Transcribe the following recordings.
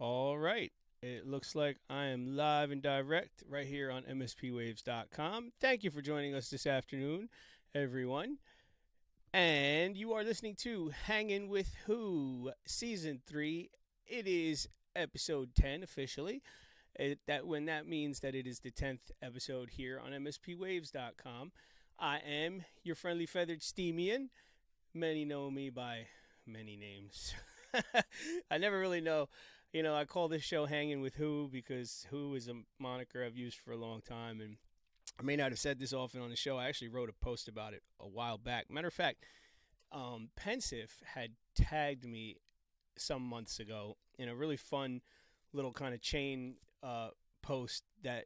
All right. It looks like I am live and direct right here on MSPwaves.com. Thank you for joining us this afternoon, everyone. And you are listening to Hangin with Who, Season 3. It is episode 10 officially. That means that it is the 10th episode here on MSPwaves.com. I am your friendly feathered Steamian. Many know me by many names. I never really know. I call this show Hanging with Who because Who is a moniker I've used for a long time. And I may not have said this often on the show. I actually wrote a post about it a while back. Matter of fact, Pensive had tagged me some months ago in a really fun little kind of chain post that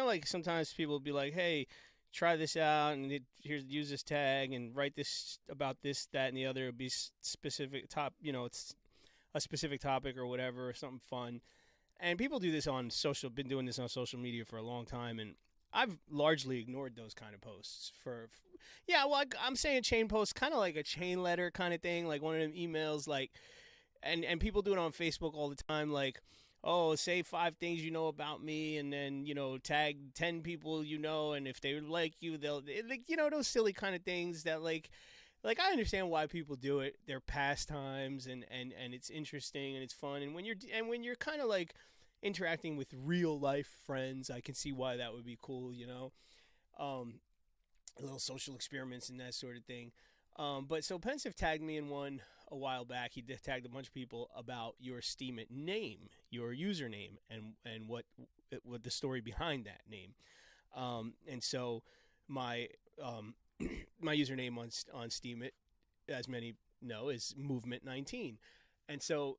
like sometimes people will be like, hey, try this out and here's use this tag and write this about this, that, and the other. It'll be specific it's a specific topic or whatever, or something fun. And people do this on social, been doing this on social media for a long time, and I've largely ignored those kind of posts I'm saying chain posts, kind of like a chain letter kind of thing, like one of them emails, like, and people do it on Facebook all the time, like, oh, say 5 things you know about me, and then, tag 10 people and if they like you, they'll, like, those silly kind of things that, like, I understand why people do it. They're pastimes, and it's interesting, and it's fun, and when you're kind of, like, interacting with real-life friends, I can see why that would be cool, little social experiments and that sort of thing. But so Pensive tagged me in one a while back. He tagged a bunch of people about your Steam It name, your username, and what the story behind that name. And so my my username on Steam It, as many know, is Movement 19. And so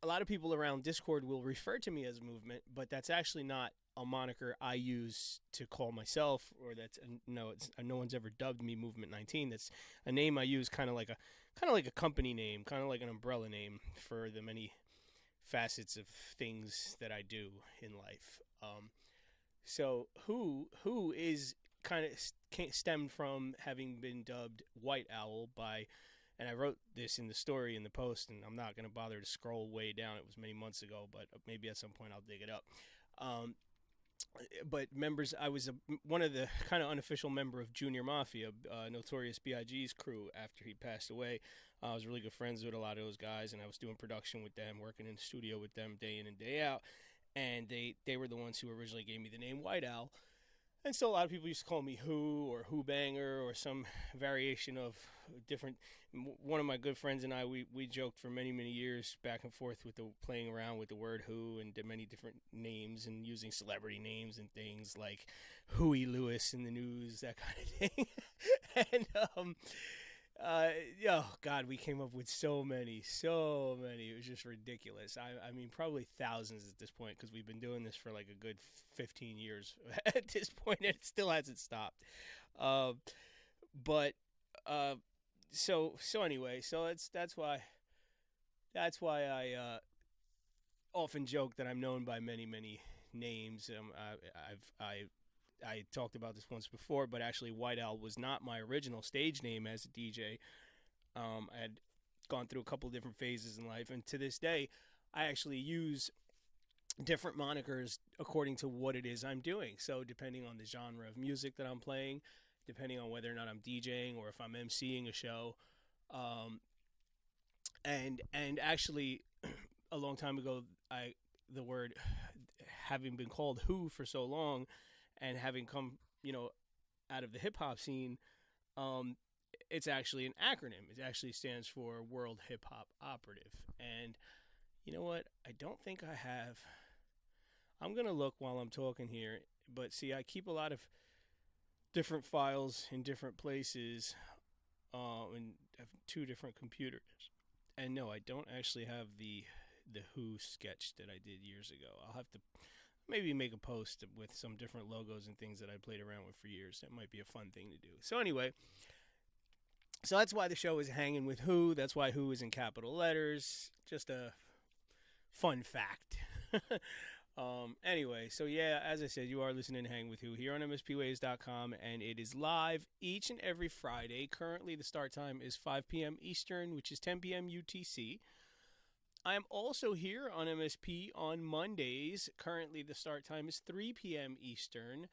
a lot of people around Discord will refer to me as Movement, but that's actually not a moniker I use to call myself, or no one's ever dubbed me Movement 19. That's a name I use kind of like a company name, kind of like an umbrella name for the many facets of things that I do in life. So who is kind of stemmed from having been dubbed White Owl by, and I wrote this in the story in the post, and I'm not going to bother to scroll way down. It was many months ago, but maybe at some point I'll dig it up. But members, I was one of the kind of unofficial member of Junior Mafia, Notorious B.I.G.'s crew after he passed away. I was really good friends with a lot of those guys, and I was doing production with them, working in the studio with them day in and day out. And they were the ones who originally gave me the name White Owl. And so a lot of people used to call me Who or Who Banger or some variation of different. One of my good friends and I, we joked for many, many years back and forth with playing around with the word Who and many different names and using celebrity names and things like Huey Lewis in the news, that kind of thing. And oh God, we came up with so many. It was just ridiculous. I mean, probably thousands at this point, because we've been doing this for like a good 15 years at this point, and it still hasn't stopped. So anyway, so that's why I often joke that I'm known by many, many names. I talked about this once before, but actually White Owl was not my original stage name as a DJ. I had gone through a couple different phases in life, and to this day, I actually use different monikers according to what it is I'm doing. So depending on the genre of music that I'm playing, depending on whether or not I'm DJing or if I'm emceeing a show, and actually, a long time ago, the word, having been called Who for so long, and having come, out of the hip hop scene, it's actually an acronym. It actually stands for World Hip Hop Operative. And you know what? I don't think I have. I'm going to look while I'm talking here. But see, I keep a lot of different files in different places, and have 2 different computers. And no, I don't actually have the Who sketch that I did years ago. I'll have to maybe make a post with some different logos and things that I played around with for years. That might be a fun thing to do. So anyway, so that's why the show is Hanging with Who. That's why Who is in capital letters. Just a fun fact. Anyway, so yeah, as I said, you are listening to Hang with Who here on MSPways.com, and it is live each and every Friday. Currently, the start time is 5 p.m. Eastern, which is 10 p.m. UTC. I'm also here on MSP on Mondays. Currently, the start time is 3 p.m. Eastern,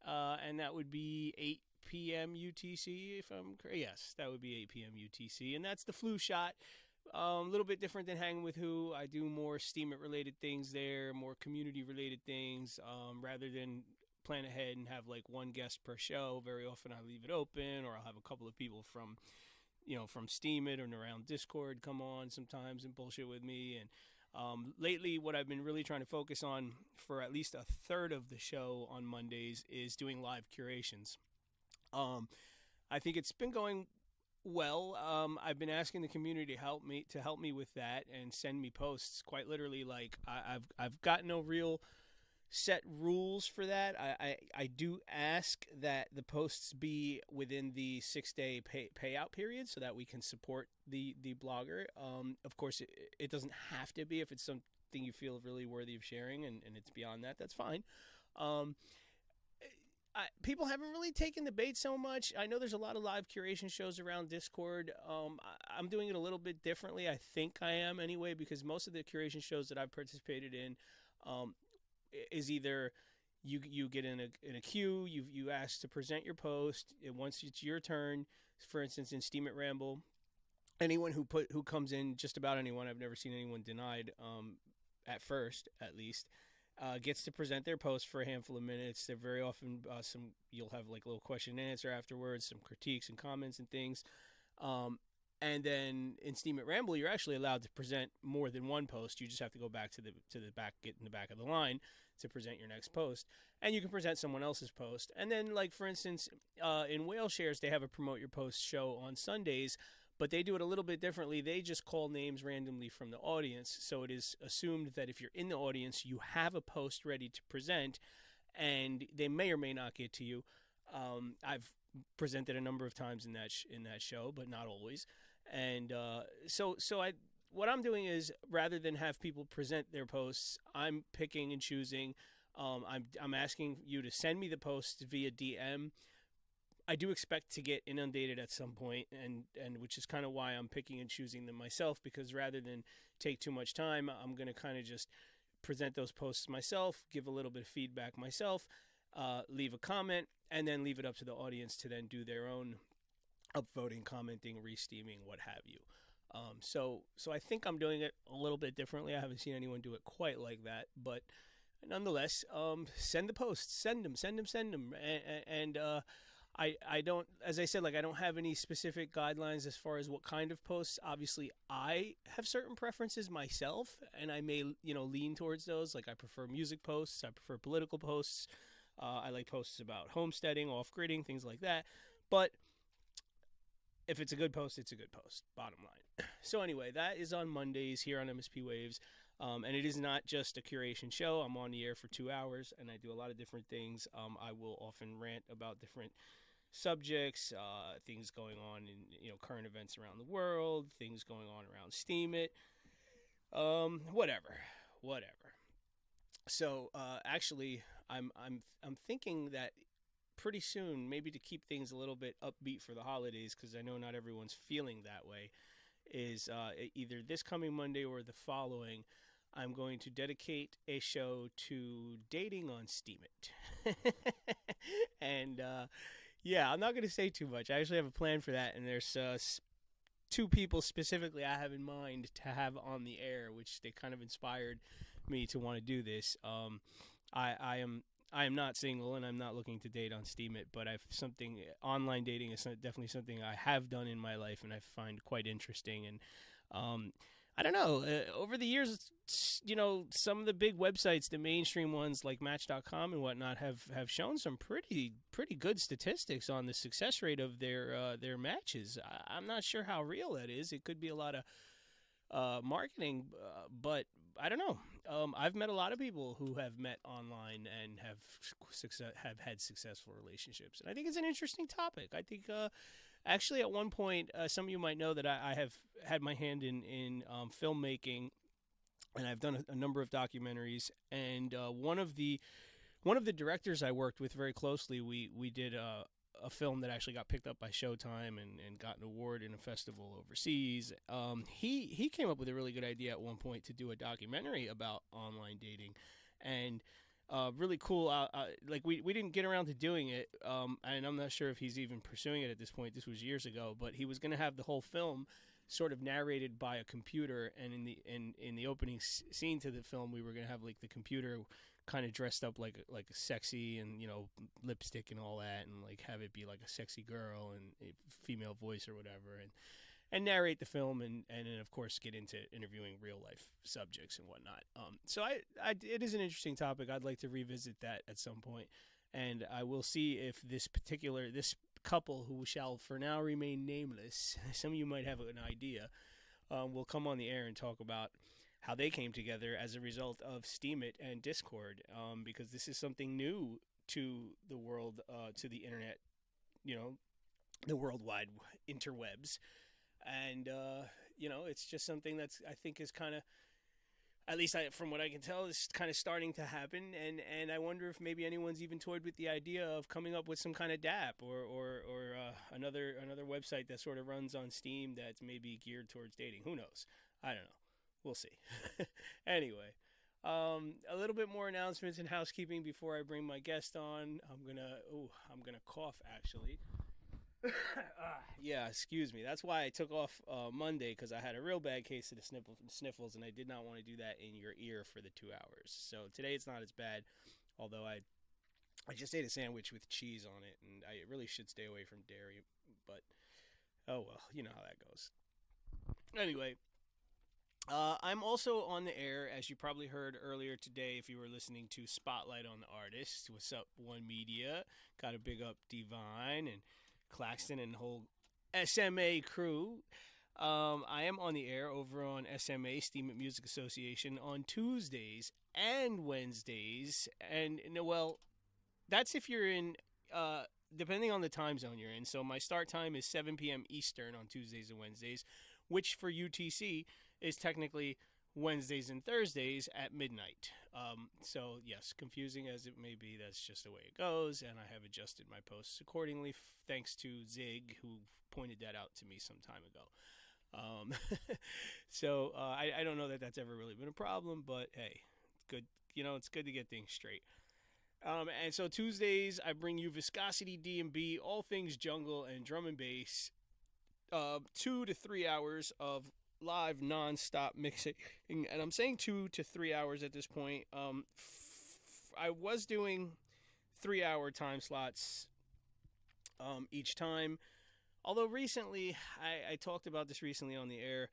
and that would be 8 p.m. UTC, if I'm correct. Yes, that would be 8 p.m. UTC, and that's the flu shot. A little bit different than Hanging with Who. I do more Steam It related things there, more community related things, rather than plan ahead and have like one guest per show. Very often I leave it open, or I'll have a couple of people from from Steam It and around Discord come on sometimes and bullshit with me. And lately, what I've been really trying to focus on for at least a third of the show on Mondays is doing live curations. I think it's been going well. I've been asking the community to help me with that and send me posts. Quite literally, like I've got no real set rules for that. I do ask that the posts be within the 6-day payout period so that we can support the blogger. Of course, it doesn't have to be. If it's something you feel really worthy of sharing and it's beyond that, that's fine. People haven't really taken the bait so much. I know there's a lot of live curation shows around Discord. I'm doing it a little bit differently. I think I am anyway, because most of the curation shows that I've participated in is either you get in a queue, you ask to present your post, and once it's your turn, for instance in Steam It Ramble, anyone who comes in, just about anyone, I've never seen anyone denied at first at least, gets to present their post for a handful of minutes. They're very often you'll have like a little question and answer afterwards, some critiques and comments and things. And then in Steam It Ramble, you're actually allowed to present more than one post. You just have to go back to the back, get in the back of the line to present your next post. And you can present someone else's post. And then, like, for instance, in Whale Shares, they have a Promote Your Post show on Sundays, but they do it a little bit differently. They just call names randomly from the audience. So it is assumed that if you're in the audience, you have a post ready to present, and they may or may not get to you. I've presented a number of times in that show, but not always. And what I'm doing is, rather than have people present their posts, I'm picking and choosing. I'm asking you to send me the posts via DM. I do expect to get inundated at some point, and which is kind of why I'm picking and choosing them myself, because rather than take too much time, I'm going to kind of just present those posts myself, give a little bit of feedback myself, leave a comment, and then leave it up to the audience to then do their own upvoting, commenting, re-steaming, what have you. So I think I'm doing it a little bit differently. I haven't seen anyone do it quite like that, but nonetheless, send the posts, send them. And I don't, as I said, like, I don't have any specific guidelines as far as what kind of posts. Obviously, I have certain preferences myself, and I may, lean towards those. Like, I prefer music posts, I prefer political posts, I like posts about homesteading, off-gridding, things like that. But if it's a good post, it's a good post, bottom line. So anyway, that is on Mondays here on MSP Waves. And it is not just a curation show. I'm on the air for 2 hours, and I do a lot of different things. I will often rant about different subjects, things going on in current events around the world, things going on around Steam It, whatever. So actually, I'm thinking that pretty soon, maybe to keep things a little bit upbeat for the holidays, because I know not everyone's feeling that way, is either this coming Monday or the following, I'm going to dedicate a show to dating on Steam It. And yeah, I'm not going to say too much. I actually have a plan for that, and there's two people specifically I have in mind to have on the air, which they kind of inspired me to want to do this. I am not single, and I'm not looking to date on Steam It, but online dating is definitely something I have done in my life, and I find quite interesting. And I don't know, over the years, some of the big websites, the mainstream ones like Match.com and whatnot, have shown some pretty good statistics on the success rate of their matches. I'm not sure how real that is. It could be a lot of marketing, but I don't know. I've met a lot of people who have met online and have had successful relationships, and I think it's an interesting topic. I think actually at one point, some of you might know that I have had my hand in filmmaking, and I've done a number of documentaries. And one of the directors I worked with very closely, we did a a film that actually got picked up by Showtime and got an award in a festival overseas. He came up with a really good idea at one point to do a documentary about online dating, and really cool. Like we didn't get around to doing it, and I'm not sure if he's even pursuing it at this point. This was years ago, but he was going to have the whole film sort of narrated by a computer, and in the opening scene to the film, we were going to have like the computer kind of dressed up like a sexy and lipstick and all that, and like have it be like a sexy girl and a female voice or whatever, and narrate the film, and then of course get into interviewing real life subjects and whatnot. So it is an interesting topic. I'd like to revisit that at some point, and I will see if this couple, who shall for now remain nameless, some of you might have an idea, will come on the air and talk about how they came together as a result of Steemit and Discord, because this is something new to the world, to the internet, the worldwide interwebs. And, it's just something that's, I think, is kind of, at least from what I can tell, is kind of starting to happen. And I wonder if maybe anyone's even toyed with the idea of coming up with some kind of DApp or another website that sort of runs on Steam that's maybe geared towards dating. Who knows? I don't know. We'll see. Anyway, a little bit more announcements and housekeeping before I bring my guest on. I'm gonna cough actually. Yeah, excuse me. That's why I took off Monday, because I had a real bad case of the sniffles, and I did not want to do that in your ear for the 2 hours. So today it's not as bad, although I just ate a sandwich with cheese on it, and I really should stay away from dairy. But oh well, you know how that goes. Anyway. I'm also on the air, as you probably heard earlier today, if you were listening to Spotlight on the Artist. What's up, One Media? Got to big up Divine and Claxton and the whole SMA crew. I am on the air over on SMA, Steemit Music Association, on Tuesdays and Wednesdays. And, well, that's if you're in, depending on the time zone you're in. So my start time is 7 p.m. Eastern on Tuesdays and Wednesdays, which for UTC is technically Wednesdays and Thursdays at midnight. So, yes, confusing as it may be, that's just the way it goes, and I have adjusted my posts accordingly, thanks to Zig, who pointed that out to me some time ago. So, I don't know that that's ever really been a problem, but hey, it's good. It's good to get things straight. And so Tuesdays, I bring you Viscosity D&B, all things jungle and drum and bass, 2 to 3 hours of live non-stop mixing, and I'm saying 2 to 3 hours at this point. I was doing 3-hour time slots each time, although recently I talked about this recently on the air,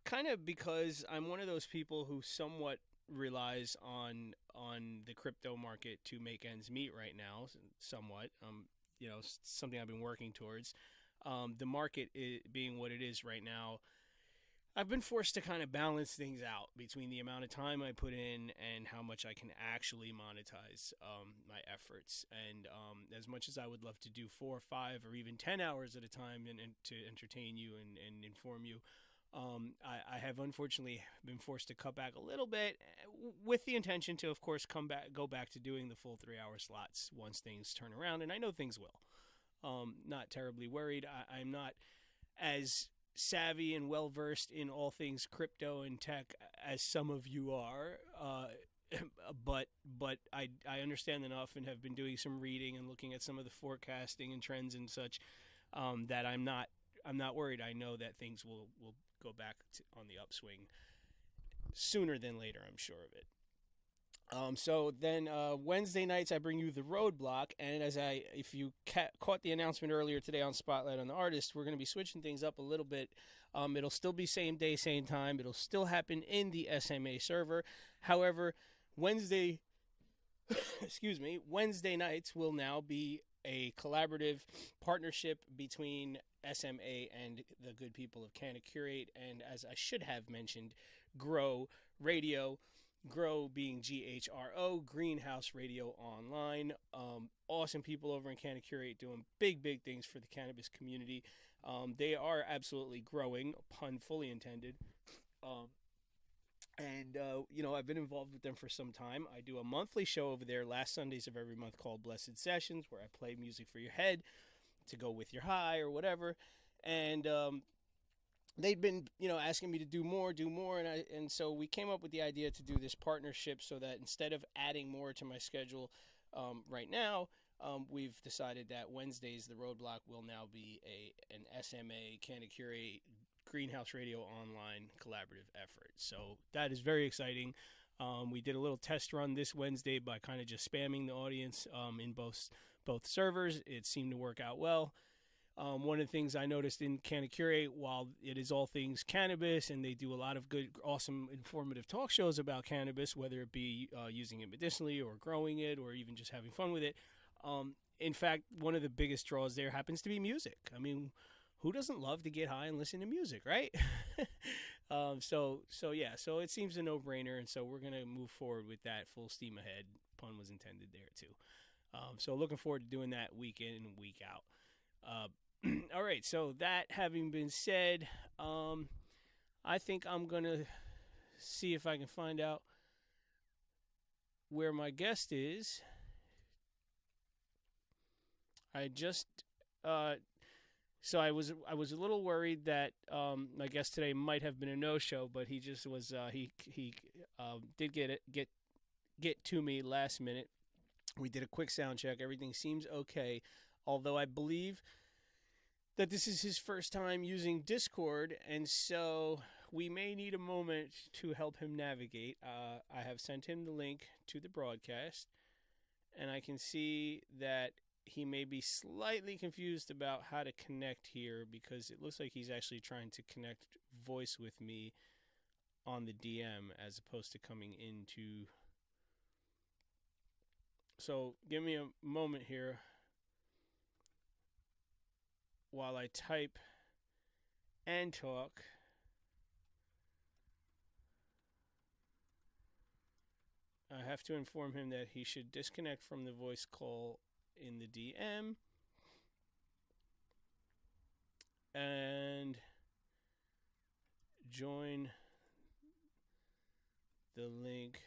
kind of because I'm one of those people who somewhat relies on the crypto market to make ends meet right now, somewhat. Something I've been working towards. The market being what it is right now, I've been forced to kind of balance things out between the amount of time I put in and how much I can actually monetize my efforts. And as much as I would love to do 4 or 5 or even 10 hours at a time and to entertain you and inform you, I have unfortunately been forced to cut back a little bit, with the intention to, of course, go back to doing the full 3-hour slots once things turn around, and I know things will. Not terribly worried. I'm not as savvy and well versed in all things crypto and tech as some of you are, but I understand enough and have been doing some reading and looking at some of the forecasting and trends and such, that I'm not worried. I know that things will go back on the upswing sooner than later. I'm sure of it. So then Wednesday nights I bring you The Roadblock, and if you caught the announcement earlier today on Spotlight on the Artist, we're going to be switching things up a little bit. It'll still be same day, same time. It'll still happen in the SMA server. However, Wednesday nights will now be a collaborative partnership between SMA and the good people of Canna Curate, and as I should have mentioned, Grow Radio. Grow being GHRO, Greenhouse Radio Online. Awesome people over in Canna Curate doing big things for the cannabis community. They are absolutely growing, pun fully intended. And I've been involved with them for some time. I do a monthly show over there last Sundays of every month called Blessed Sessions, where I play music for your head to go with your high or whatever. And they'd been asking me to do more, and so we came up with the idea to do this partnership so that instead of adding more to my schedule right now, we've decided that Wednesdays the Roadblock will now be an SMA Canna Curate Greenhouse Radio online collaborative effort. So that is very exciting. We did a little test run this Wednesday by kind of just spamming the audience in both servers. It seemed to work out well. One of the things I noticed in Canna Curate, while it is all things cannabis, and they do a lot of good, awesome, informative talk shows about cannabis, whether it be using it medicinally or growing it or even just having fun with it. In fact, one of the biggest draws there happens to be music. I mean, who doesn't love to get high and listen to music, right? So it seems a no-brainer, and so we're gonna move forward with that full steam ahead. Pun was intended there too. So looking forward to doing that week in and week out. All right, so that having been said, I think I'm going to see if I can find out where my guest is. I just so I was a little worried that my guest today might have been a no-show, but he just was he did get to me last minute. We did a quick sound check. Everything seems okay, although I believe that this is his first time using Discord, and so we may need a moment to help him navigate. I have sent him the link to the broadcast, and I can see that he may be slightly confused about how to connect here because it looks like he's actually trying to connect voice with me on the DM as opposed to coming into. So give me a moment here while I type and talk. I have to inform him that he should disconnect from the voice call in the DM and join the link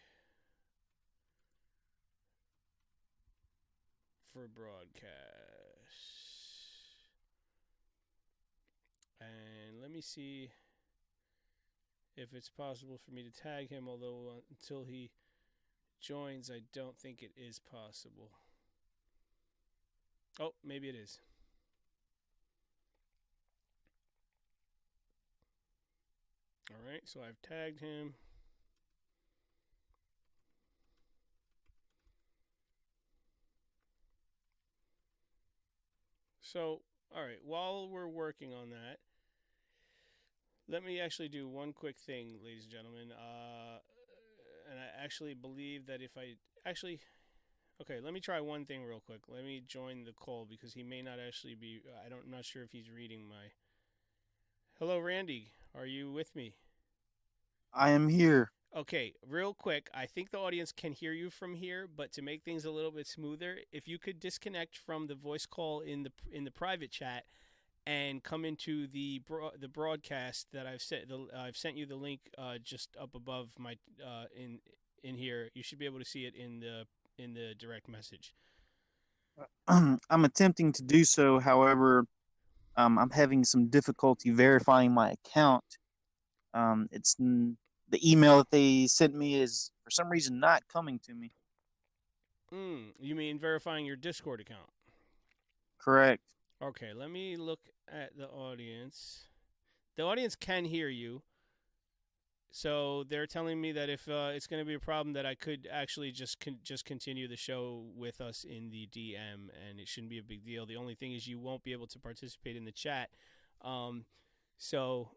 for broadcast. And let me see if it's possible for me to tag him, although until he joins, I don't think it is possible. Oh, maybe it is. All right, so I've tagged him. So, all right, while we're working on that, let me actually do one quick thing, ladies and gentlemen. And I actually believe that if I actually, okay, let me try one thing real quick. Let me join the call because he may not actually be. I'm not sure if he's reading my. Hello, Randy. Are you with me? I am here. Okay, real quick. I think the audience can hear you from here, but to make things a little bit smoother, if you could disconnect from the voice call in the private chat and come into the broadcast that I've sent you the link just up above my in here. You should be able to see it in the direct message. I'm attempting to do so. However, I'm having some difficulty verifying my account. The email that they sent me is for some reason not coming to me. You mean verifying your Discord account? Correct. Okay, let me look at the audience. The audience can hear you. So they're telling me that if it's going to be a problem, that I could actually just continue the show with us in the DM, and it shouldn't be a big deal. The only thing is you won't be able to participate in the chat. So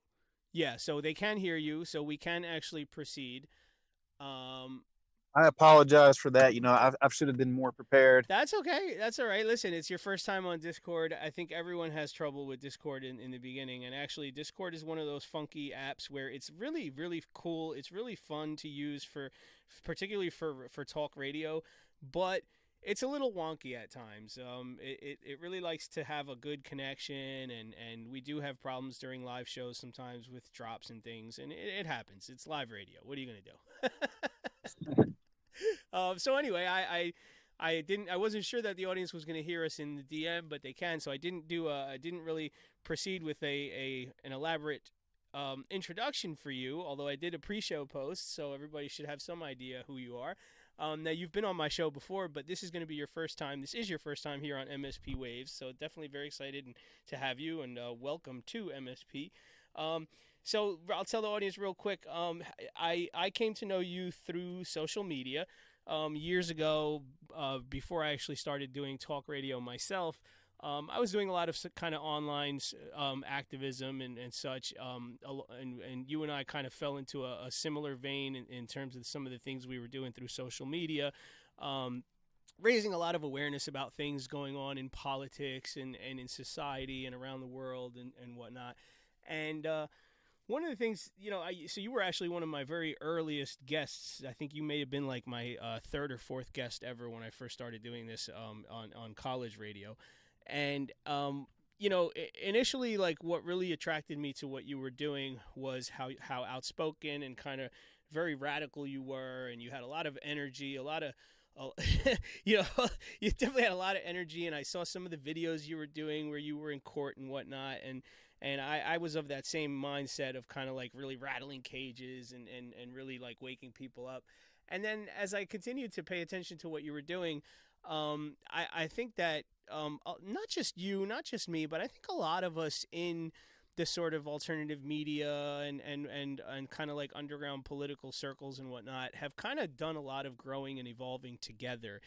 yeah, so they can hear you, so we can actually proceed. I apologize for that. I should have been more prepared. That's okay. That's all right. Listen, it's your first time on Discord. I think everyone has trouble with Discord in the beginning. And actually, Discord is one of those funky apps where it's really, really cool. It's really fun to use particularly for talk radio. But it's a little wonky at times. It really likes to have a good connection, and we do have problems during live shows sometimes with drops and things, and it happens. It's live radio. What are you gonna do? So anyway, I wasn't sure that the audience was going to hear us in the DM, but they can. So I didn't really proceed with an elaborate introduction for you, although I did a pre-show post, so everybody should have some idea who you are. Now you've been on my show before, but this is going to be your first time. This is your first time here on MSP Waves, so definitely very excited to have you, and welcome to MSP. So I'll tell the audience real quick. I came to know you through social media years ago, before I actually started doing talk radio myself. I was doing a lot of kind of online activism and such, and you and I kind of fell into a similar vein in terms of some of the things we were doing through social media, raising a lot of awareness about things going on in politics and in society and around the world and whatnot. And one of the things, so you were actually one of my very earliest guests. I think you may have been like my third or fourth guest ever when I first started doing this on college radio. And initially, like, what really attracted me to what you were doing was how outspoken and kind of very radical you were, and you had a lot of energy, a lot of you definitely had a lot of energy. And I saw some of the videos you were doing where you were in court and whatnot, and I was of that same mindset of kind of like really rattling cages and really like waking people up. And then as I continued to pay attention to what you were doing, I think that not just you, not just me, but I think a lot of us in the sort of alternative media and kind of like underground political circles and whatnot have kind of done a lot of growing and evolving together,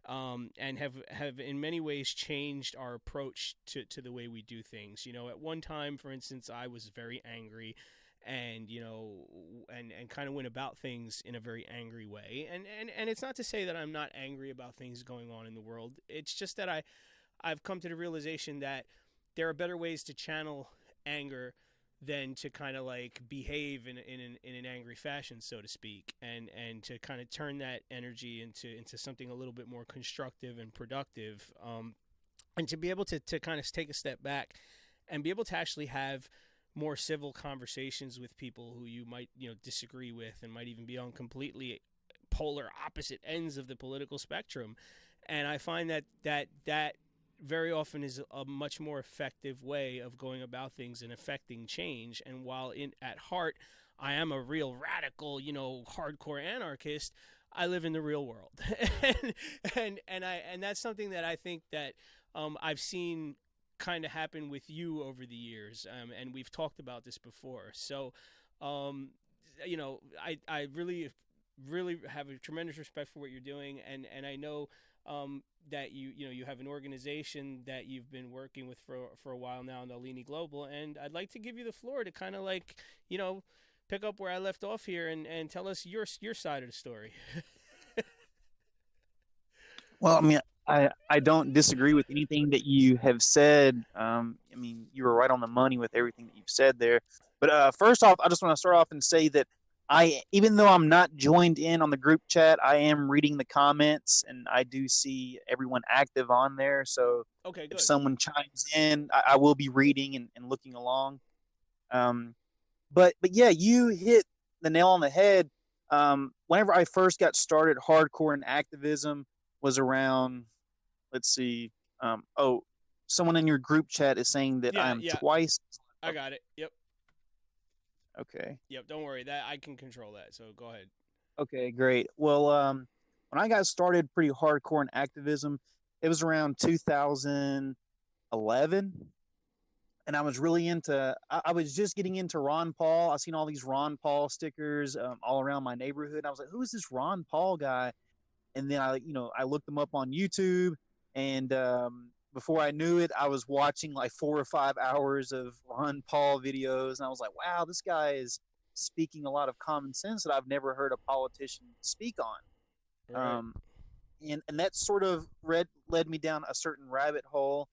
and have in many ways changed our approach to the way we do things. At one time, for instance, I was very angry and and kind of went about things in a very angry way, and it's not to say that I'm not angry about things going on in the world. It's just that I've come to the realization that there are better ways to channel anger than to kind of like behave in an angry fashion, so to speak, and to kind of turn that energy into something a little bit more constructive and productive, and to be able to kind of take a step back and be able to actually have more civil conversations with people who you might disagree with and might even be on completely polar opposite ends of the political spectrum. And I find that very often is a much more effective way of going about things and affecting change. And while at heart I am a real radical, hardcore anarchist, I live in the real world. and that's something that I think that I've seen kind of happen with you over the years, and we've talked about this before. So I really have a tremendous respect for what you're doing, and I know that you have an organization that you've been working with for a while now, Nalini Global, and I'd like to give you the floor to kind of like pick up where I left off here and tell us your side of the story. Well, I mean, I don't disagree with anything that you have said. I mean, you were right on the money with everything that you've said there. But first off, I just want to start off and say that even though I'm not joined in on the group chat, I am reading the comments, and I do see everyone active on there. So okay, good. If someone chimes in, I will be reading and looking along. But yeah, you hit the nail on the head. Whenever I first got started, hardcore and activism was around. Let's see. Someone in your group chat is saying that I'm twice. I got it. Yep. Okay. Yep. Don't worry. That I can control that. So go ahead. Okay, great. Well, when I got started pretty hardcore in activism, it was around 2011, and I was really into. I was just getting into Ron Paul. I seen all these Ron Paul stickers all around my neighborhood. I was like, "Who is this Ron Paul guy?" And then I looked them up on YouTube, and before I knew it, I was watching like 4 or 5 hours of Ron Paul videos, and I was like, wow, this guy is speaking a lot of common sense that I've never heard a politician speak on. Right. And that sort of led me down a certain rabbit hole,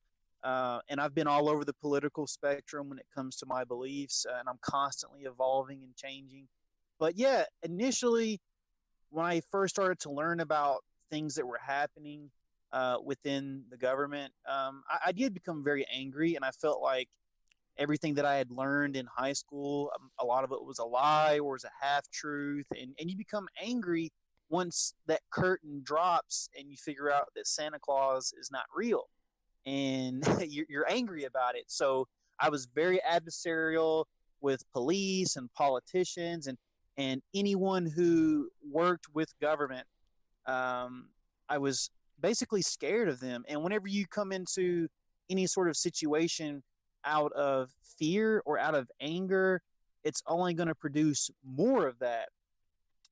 and I've been all over the political spectrum when it comes to my beliefs, and I'm constantly evolving and changing. But yeah, initially, when I first started to learn about things that were happening, within the government, I did become very angry, and I felt like everything that I had learned in high school, a lot of it was a lie or was a half truth, and you become angry once that curtain drops and you figure out that Santa Claus is not real, and you're angry about it. So I was very adversarial with police and politicians and anyone who worked with government. I was basically scared of them. And whenever you come into any sort of situation out of fear or out of anger, it's only going to produce more of that.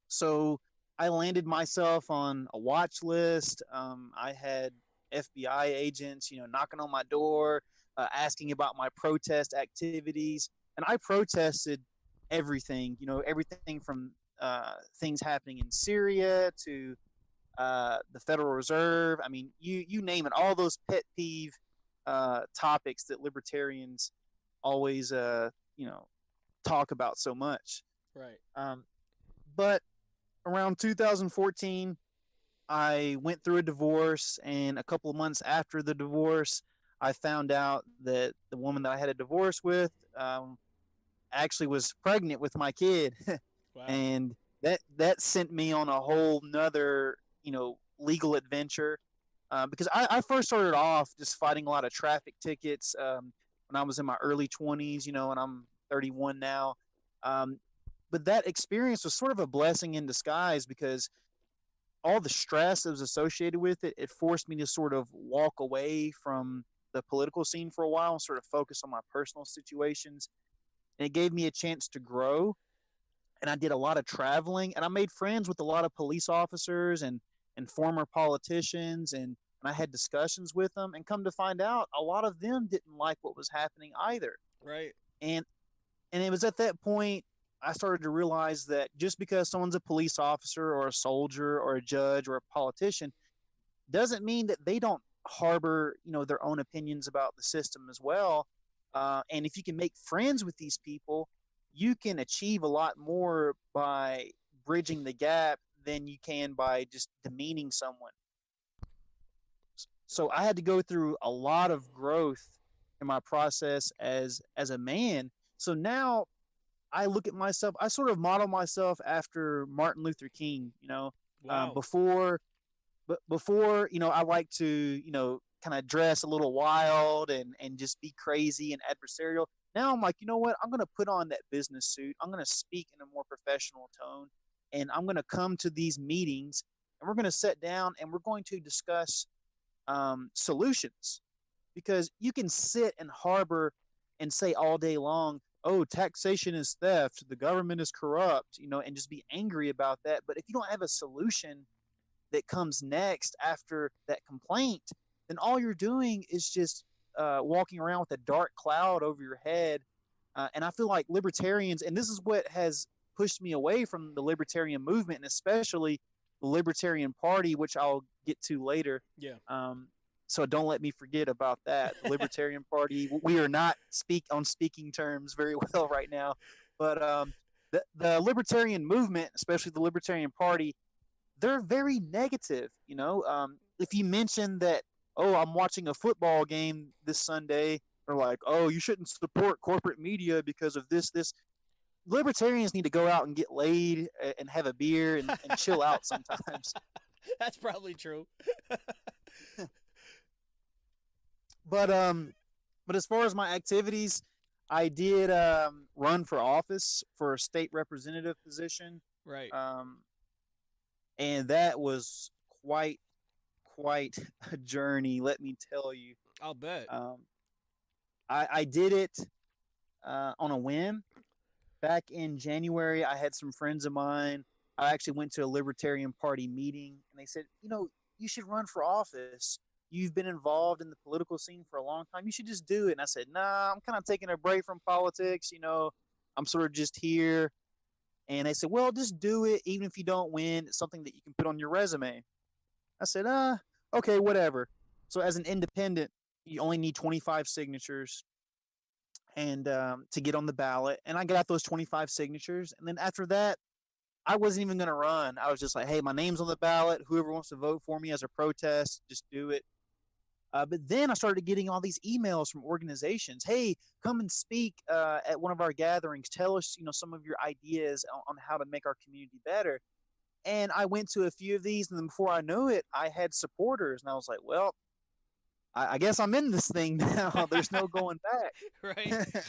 So I landed myself on a watch list. I had FBI agents, knocking on my door, asking about my protest activities, and I protested everything. Everything from things happening in Syria to the Federal Reserve. I mean, you name it. All those pet peeve topics that libertarians always talk about so much. Right. But around 2014, I went through a divorce, and a couple of months after the divorce, I found out that the woman that I had a divorce with actually was pregnant with my kid. Wow. And that sent me on a whole nother legal adventure, because I first started off just fighting a lot of traffic tickets when I was in my early 20s, and I'm 31 now. But that experience was sort of a blessing in disguise, because all the stress that was associated with it, it forced me to sort of walk away from the political scene for a while and sort of focus on my personal situations. And it gave me a chance to grow. And I did a lot of traveling, and I made friends with a lot of police officers and former politicians, and I had discussions with them, and come to find out a lot of them didn't like what was happening either. Right. And it was at that point I started to realize that just because someone's a police officer or a soldier or a judge or a politician doesn't mean that they don't harbor, their own opinions about the system as well. And if you can make friends with these people, you can achieve a lot more by bridging the gap than you can by just demeaning someone. So I had to go through a lot of growth in my process as a man. So now I look at myself, I sort of model myself after Martin Luther King. Wow. Before, I like to, kind of dress a little wild and just be crazy and adversarial. Now I'm like, you know what? I'm going to put on that business suit. I'm going to speak in a more professional tone, and I'm going to come to these meetings, and we're going to sit down and we're going to discuss solutions, because you can sit and harbor and say all day long, oh, taxation is theft, the government is corrupt, and just be angry about that. But if you don't have a solution that comes next after that complaint, then all you're doing is just walking around with a dark cloud over your head. And I feel like libertarians, and this is what has pushed me away from the libertarian movement, and especially the Libertarian Party, which I'll get to later. Yeah. So don't let me forget about that. The Libertarian Party, we are not on speaking terms very well right now. But the Libertarian movement, especially the Libertarian Party, they're very negative. If you mention that, oh, I'm watching a football game this Sunday, they're like, oh, you shouldn't support corporate media because of this. Libertarians need to go out and get laid and have a beer and chill out sometimes. That's probably true. But as far as my activities, I did run for office for a state representative position. Right. And that was quite a journey, let me tell you. I'll bet. I did it on a whim. Back in January, I had some friends of mine. I actually went to a Libertarian Party meeting, and they said, you should run for office. You've been involved in the political scene for a long time. You should just do it. And I said, nah, I'm kind of taking a break from politics. I'm sort of just here. And they said, well, just do it. Even if you don't win, it's something that you can put on your resume. I said, okay, whatever. So as an independent, you only need 25 signatures and to get on the ballot. And I got those 25 signatures. And then after that, I wasn't even going to run. I was just like, hey, my name's on the ballot. Whoever wants to vote for me as a protest, just do it. But then I started getting all these emails from organizations. Hey, come and speak at one of our gatherings. Tell us, some of your ideas on how to make our community better. And I went to a few of these, and then before I knew it, I had supporters, and I was like, well, I guess I'm in this thing now. There's no going Right. back.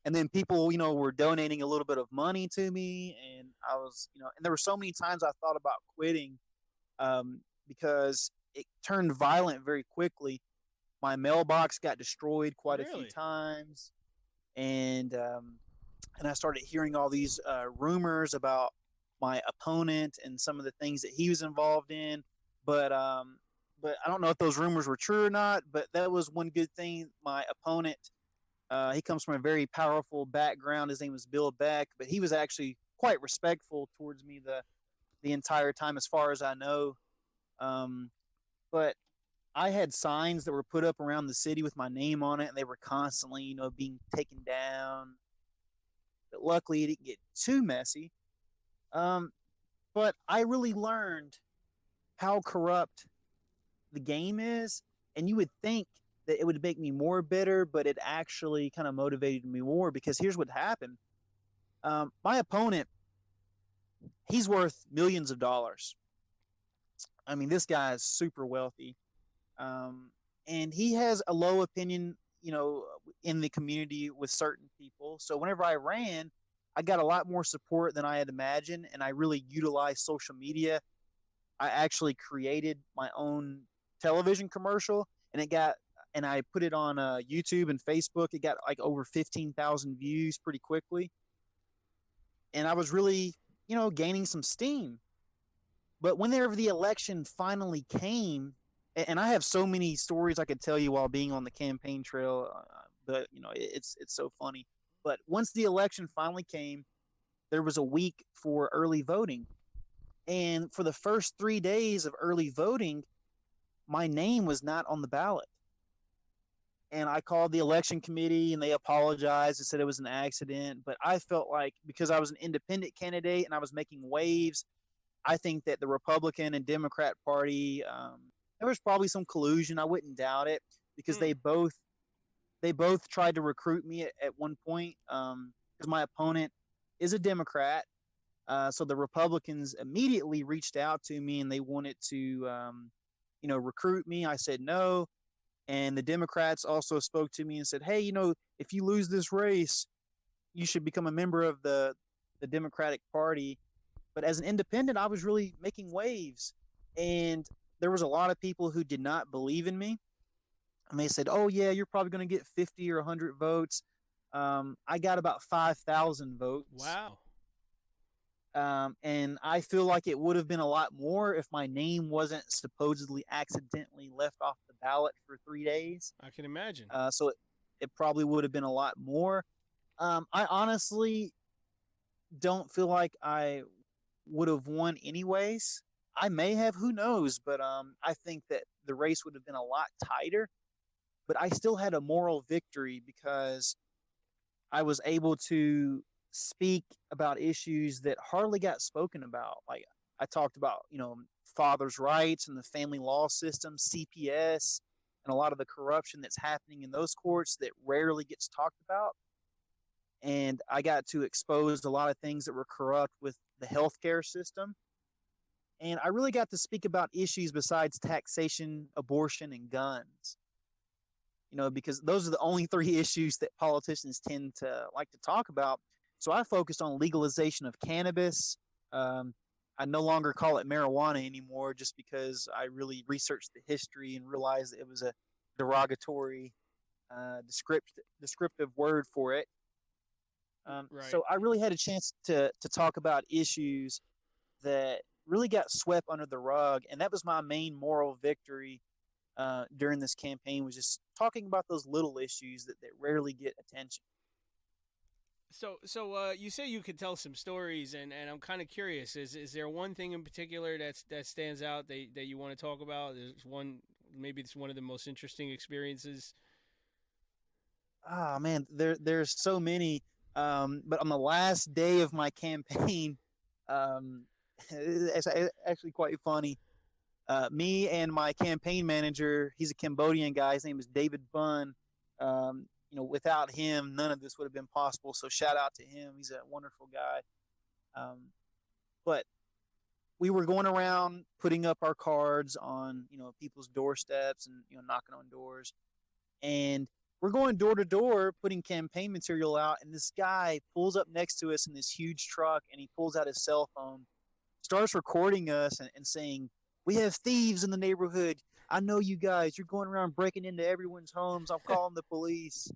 And then people, were donating a little bit of money to me, and I was, and there were so many times I thought about quitting, because it turned violent very quickly. My mailbox got destroyed quite a few Really? times, and I started hearing all these rumors about my opponent and some of the things that he was involved in. But I don't know if those rumors were true or not. But that was one good thing. My opponent, he comes from a very powerful background. His name was Bill Beck, but he was actually quite respectful towards me the entire time, as far as I know. But I had signs that were put up around the city with my name on it, and they were constantly, being taken down. But luckily, it didn't get too messy. Um, but I really learned how corrupt the game is, and you would think that it would make me more bitter, but it actually kind of motivated me more, because here's what happened. My opponent, he's worth millions of dollars. I mean, this guy is super wealthy. And he has a low opinion, in the community with certain people. So whenever I ran, I got a lot more support than I had imagined, and I really utilized social media. I actually created my own television commercial, and I put it on YouTube and Facebook. It got like over 15,000 views pretty quickly, and I was really, gaining some steam. But whenever the election finally came, and I have so many stories I could tell you while being on the campaign trail, but it's so funny. But once the election finally came, there was a week for early voting, and for the first 3 days of early voting, my name was not on the ballot. And I called the election committee, and they apologized and said it was an accident. But I felt like, because I was an independent candidate and I was making waves, I think that the Republican and Democrat Party, there was probably some collusion. I wouldn't doubt it, because they both tried to recruit me at one point, because my opponent is a Democrat. So the Republicans immediately reached out to me, and they wanted to, recruit me. I said no. And the Democrats also spoke to me and said, hey, if you lose this race, you should become a member of the Democratic Party. But as an independent, I was really making waves. And there was a lot of people who did not believe in me. And they said, oh, yeah, you're probably going to get 50 or 100 votes. I got about 5,000 votes. Wow. And I feel like it would have been a lot more if my name wasn't supposedly accidentally left off the ballot for 3 days. I can imagine. So it probably would have been a lot more. I honestly don't feel like I would have won anyways. I may have, who knows? But I think that the race would have been a lot tighter. But I still had a moral victory, because I was able to speak about issues that hardly got spoken about. Like, I talked about, fathers' rights and the family law system, CPS, and a lot of the corruption that's happening in those courts that rarely gets talked about. And I got to expose a lot of things that were corrupt with the healthcare system. And I really got to speak about issues besides taxation, abortion, and guns. Because those are the only three issues that politicians tend to like to talk about. So I focused on legalization of cannabis. I no longer call it marijuana anymore, just because I really researched the history and realized that it was a derogatory, descriptive word for it. Right. So I really had a chance to talk about issues that really got swept under the rug, and that was my main moral victory during this campaign, was just talking about those little issues that rarely get attention. So you say you could tell some stories, and I'm kind of curious. Is there one thing in particular that stands out that you want to talk about? There's one, maybe it's one of the most interesting experiences. Ah, man, there's so many. But on the last day of my campaign, It's actually quite funny. Me and my campaign manager, he's a Cambodian guy. His name is David Bun. Without him, none of this would have been possible. So shout out to him. He's a wonderful guy. But we were going around putting up our cards on people's doorsteps and knocking on doors, and we're going door to door putting campaign material out, and this guy pulls up next to us in this huge truck, and he pulls out his cell phone, starts recording us and saying, "We have thieves in the neighborhood. I know you guys. You're going around breaking into everyone's homes. I'm calling the police."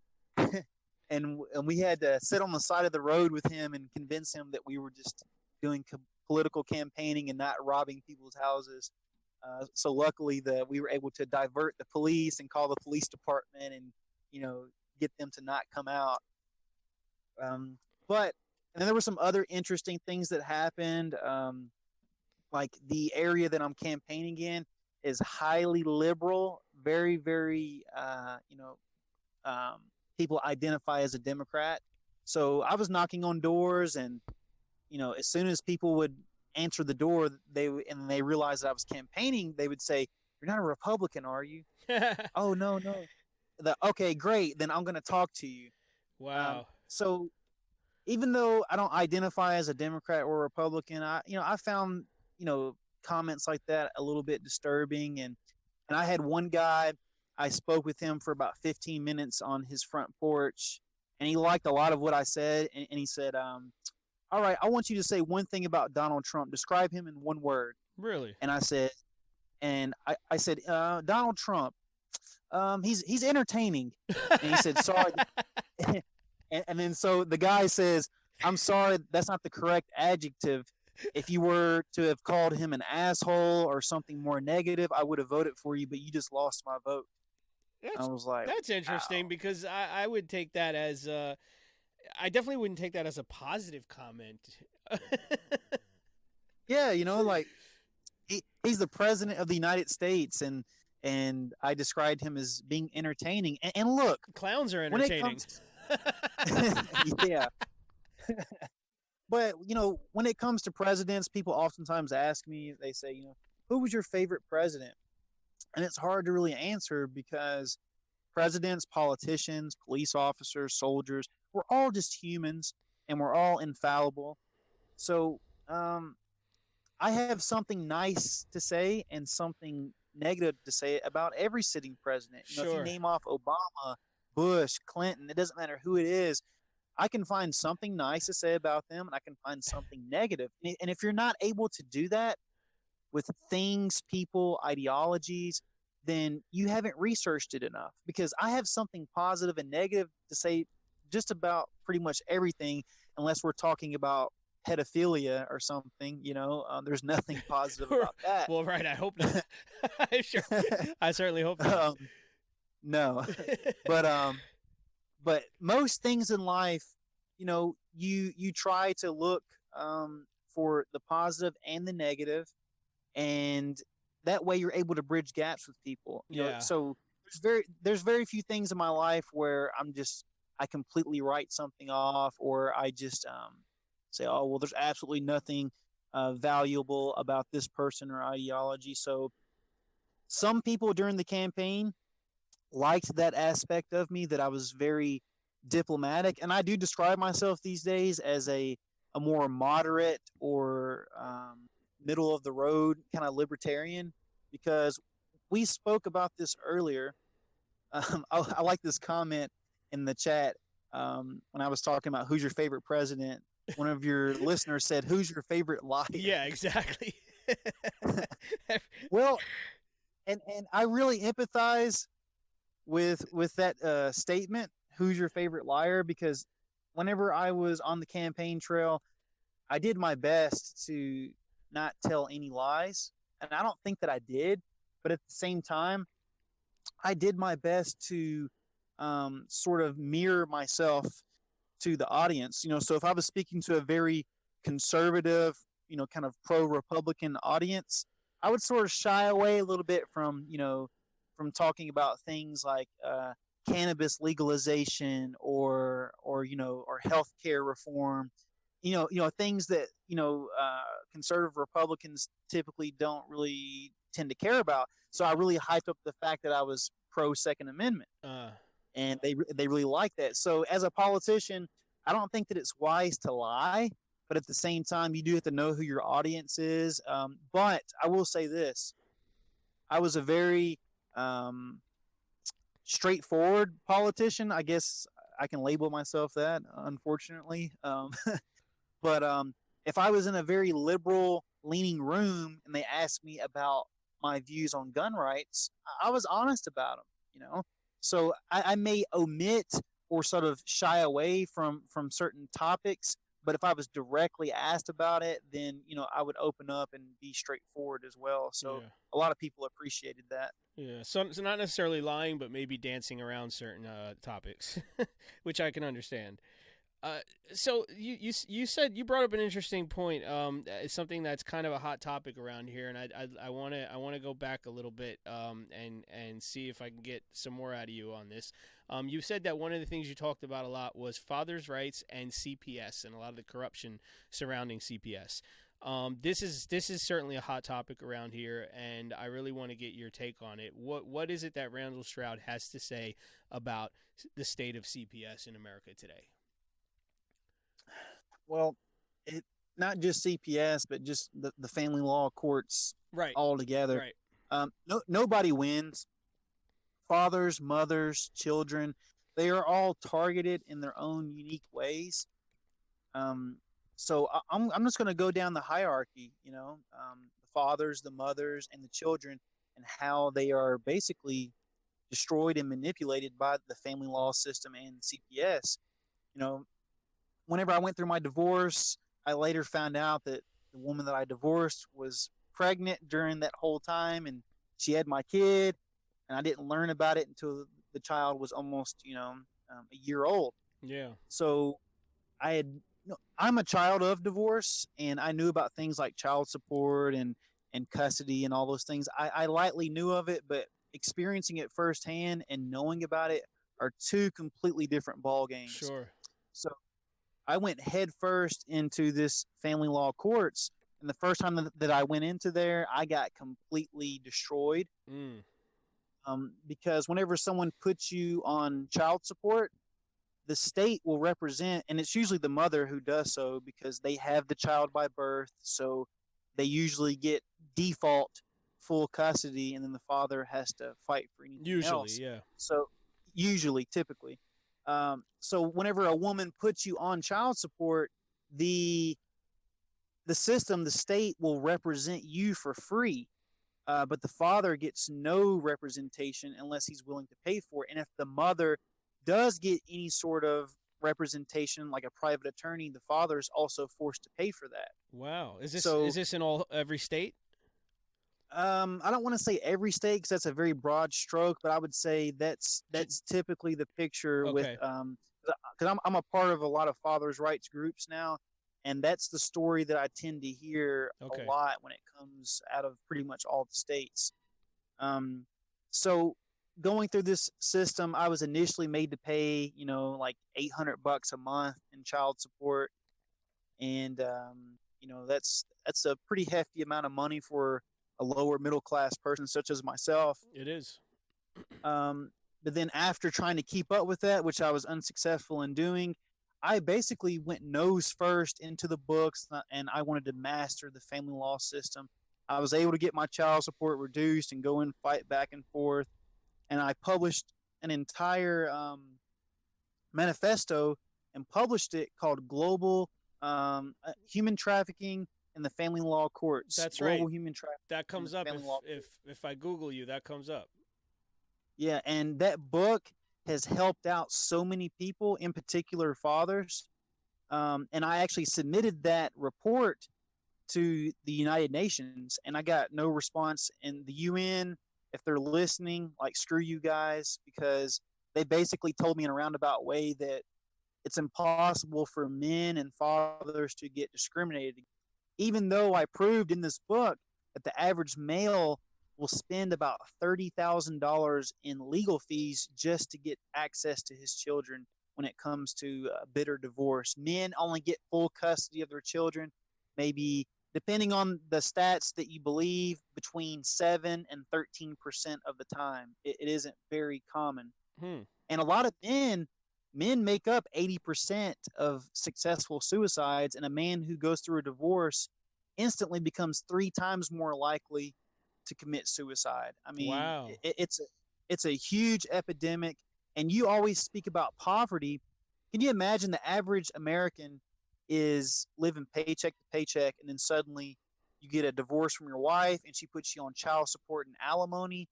and we had to sit on the side of the road with him and convince him that we were just doing political campaigning and not robbing people's houses. So luckily we were able to divert the police and call the police department and get them to not come out. But and then there were some other interesting things that happened. Like the area that I'm campaigning in is highly liberal, very, very, people identify as a Democrat. So I was knocking on doors, and as soon as people would answer the door, they realized that I was campaigning, they would say, "You're not a Republican, are you?" "Oh, no, no." "Okay, great. Then I'm going to talk to you." Wow. So even though I don't identify as a Democrat or a Republican, I found comments like that a little bit disturbing, and I had one guy, I spoke with him for about 15 minutes on his front porch, and he liked a lot of what I said, and he said, "All right, I want you to say one thing about Donald Trump. Describe him in one word." Really? And I said, "Donald Trump, he's entertaining." And he said, "Sorry." and then so the guy says, "I'm sorry, that's not the correct adjective. If you were to have called him an asshole or something more negative, I would have voted for you, but you just lost my vote." I was like, that's interesting, wow. because I would take that as I definitely wouldn't take that as a positive comment. Yeah, like he's the president of the United States, and I described him as being entertaining. And look, Clowns are when it entertaining. comes, yeah, but when it comes to presidents, people oftentimes ask me, they say, "Who was your favorite president?" And it's hard to really answer because presidents, politicians, police officers, soldiers, we're all just humans and we're all infallible. So I have something nice to say and something negative to say about every sitting president. If you Sure. name off Obama, Bush, Clinton, it doesn't matter who it is. I can find something nice to say about them, and I can find something negative. And if you're not able to do that with things, people, ideologies, then you haven't researched it enough. Because I have something positive and negative to say just about pretty much everything, unless we're talking about pedophilia or something. There's nothing positive about that. Well, right. I hope not. Sure. I certainly hope not. No, but most things in life, you try to look for the positive and the negative, and that way you're able to bridge gaps with people. So there's very few things in my life where I completely write something off, or I just say, "Oh, well, there's absolutely nothing valuable about this person or ideology." So some people during the campaign liked that aspect of me, that I was very diplomatic, and I do describe myself these days as a more moderate or middle of the road kind of libertarian, because we spoke about this earlier. I like this comment in the chat when I was talking about who's your favorite president. One of your listeners said, "Who's your favorite liar?" Yeah, exactly. Well, and I really empathize with that statement, "Who's your favorite liar?" Because whenever I was on the campaign trail, I did my best to not tell any lies, and I don't think that I did. But at the same time, I did my best to sort of mirror myself to the audience. So if I was speaking to a very conservative, kind of pro-Republican audience, I would sort of shy away a little bit from talking about things like cannabis legalization or healthcare reform. things that conservative Republicans typically don't really tend to care about. So I really hyped up the fact that I was pro Second Amendment, and they really like that. So as a politician, I don't think that it's wise to lie, but at the same time, you do have to know who your audience is. But I will say this: I was a very straightforward politician. I guess I can label myself that, unfortunately. But if I was in a very liberal leaning room and they asked me about my views on gun rights, I was honest about them. So I may omit or sort of shy away from certain topics, but if I was directly asked about it, then I would open up and be straightforward as well. So a lot of people appreciated that. Yeah, so not necessarily lying, but maybe dancing around certain topics, which I can understand. So you said, you brought up an interesting point. It's something that's kind of a hot topic around here, and I want to go back a little bit and see if I can get some more out of you on this. You said that one of the things you talked about a lot was fathers' rights and CPS and a lot of the corruption surrounding CPS. This is certainly a hot topic around here, and I really want to get your take on it. What is it that Randell Stroud has to say about the state of CPS in America today? Well, it not just CPS, but just the family law courts, right, altogether. Right. Nobody wins. Fathers, mothers, children, they are all targeted in their own unique ways. So I'm just going to go down the hierarchy. The fathers, the mothers, and the children, and how they are basically destroyed and manipulated by the family law system and CPS. Whenever I went through my divorce, I later found out that the woman that I divorced was pregnant during that whole time, and she had my kid, and I didn't learn about it until the child was almost, a year old. Yeah. So I'm a child of divorce, and I knew about things like child support and custody and all those things. I lightly knew of it, but experiencing it firsthand and knowing about it are two completely different ball games. Sure. So I went head first into this family law courts, and the first time that I went into there, I got completely destroyed. Because whenever someone puts you on child support, the state will represent, and it's usually the mother who does so because they have the child by birth, so they usually get default full custody, and then the father has to fight for anything else. Yeah. So typically. So whenever a woman puts you on child support, the system, the state will represent you for free, but the father gets no representation unless he's willing to pay for it. And if the mother does get any sort of representation, like a private attorney, the father is also forced to pay for that. Wow. Is this in every state? I don't want to say every state because that's a very broad stroke, but I would say that's typically the picture. Okay. With because I'm a part of a lot of fathers' rights groups now, and that's the story that I tend to hear a lot when it comes out of pretty much all the states. So going through this system, I was initially made to pay, like $800 a month in child support, and that's a pretty hefty amount of money for a lower middle class person such as myself. It is. But then after trying to keep up with that, which I was unsuccessful in doing, I basically went nose first into the books, and I wanted to master the family law system. I was able to get my child support reduced and go and fight back and forth. And I published an entire manifesto and published it called Global Human Trafficking in the Family Law Courts. That's Global right. Human Trafficking. That comes up if I Google you. That comes up. Yeah, and that book has helped out so many people, in particular fathers. And I actually submitted that report to the United Nations, and I got no response. And the UN, if they're listening, like, screw you guys, because they basically told me in a roundabout way that it's impossible for men and fathers to get discriminated against. Even though I proved in this book that the average male will spend about $30,000 in legal fees just to get access to his children when it comes to bitter divorce. Men only get full custody of their children, maybe depending on the stats that you believe, between 7 and 13% of the time. It isn't very common. Hmm. And a lot of men make up 80% of successful suicides, and a man who goes through a divorce instantly becomes 3 times more likely to commit suicide. I mean, Wow. it's a huge epidemic. And you always speak about poverty. Can you imagine the average American is living paycheck to paycheck, and then suddenly you get a divorce from your wife, and she puts you on child support and alimony,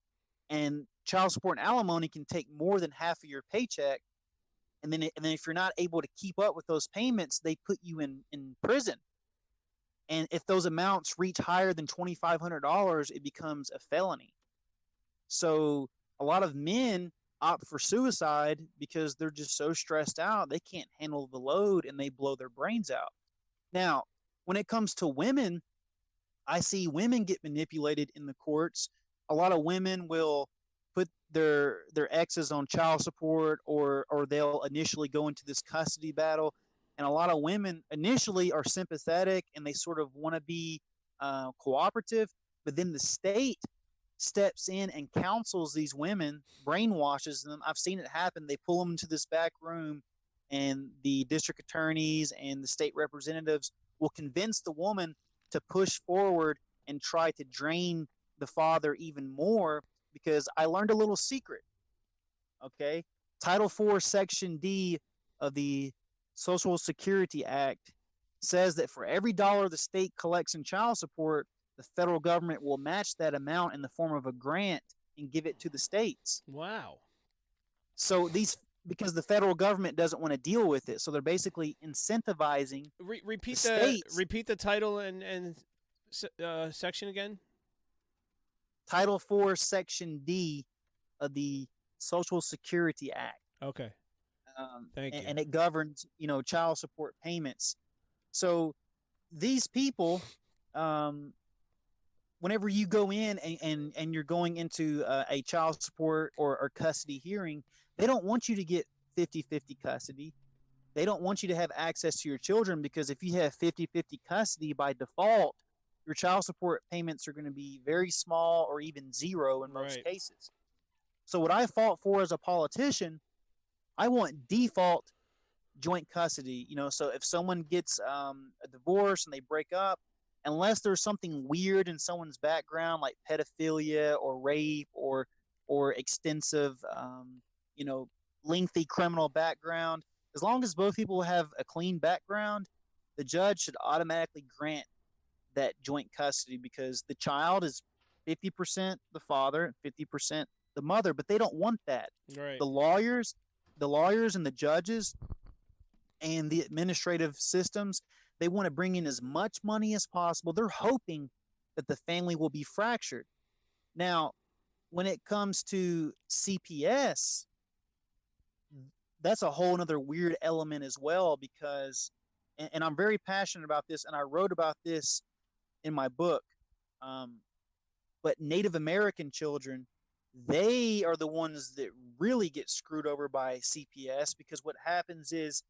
and child support and alimony can take more than half of your paycheck. And then if you're not able to keep up with those payments, they put you in prison. And if those amounts reach higher than $2,500, it becomes a felony. So a lot of men opt for suicide because they're just so stressed out, they can't handle the load and they blow their brains out. Now, when it comes to women, I see women get manipulated in the courts. A lot of women will put their exes on child support, or they'll initially go into this custody battle. And a lot of women initially are sympathetic and they sort of want to be cooperative, but then the state steps in and counsels these women, brainwashes them. I've seen it happen. They pull them into this back room, and the district attorneys and the state representatives will convince the woman to push forward and try to drain the father even more. Because I learned a little secret. Okay, Title IV, Section D of the Social Security Act says that for every dollar the state collects in child support, the federal government will match that amount in the form of a grant and give it to the states. Wow. So because the federal government doesn't want to deal with it, so they're basically incentivizing Repeat the states. Repeat the title and section again. Title IV, Section D of the Social Security Act. Okay. Thank you. And it governs, child support payments. So these people, whenever you go in and you're going into a child support or custody hearing, they don't want you to get 50-50 custody. They don't want you to have access to your children, because if you have 50-50 custody, by default, your child support payments are going to be very small or even zero in most cases. So what I fought for as a politician, I want default joint custody. So if someone gets a divorce and they break up, unless there's something weird in someone's background, like pedophilia or rape or extensive, lengthy criminal background, as long as both people have a clean background, the judge should automatically grant that joint custody, because the child is 50% the father, 50% the mother, but they don't want that. Right. The lawyers and the judges and the administrative systems, they want to bring in as much money as possible. They're hoping that the family will be fractured. Now, when it comes to CPS, that's a whole other weird element as well, because, and I'm very passionate about this, and I wrote about this in my book, but Native American children, they are the ones that really get screwed over by CPS, because what happens is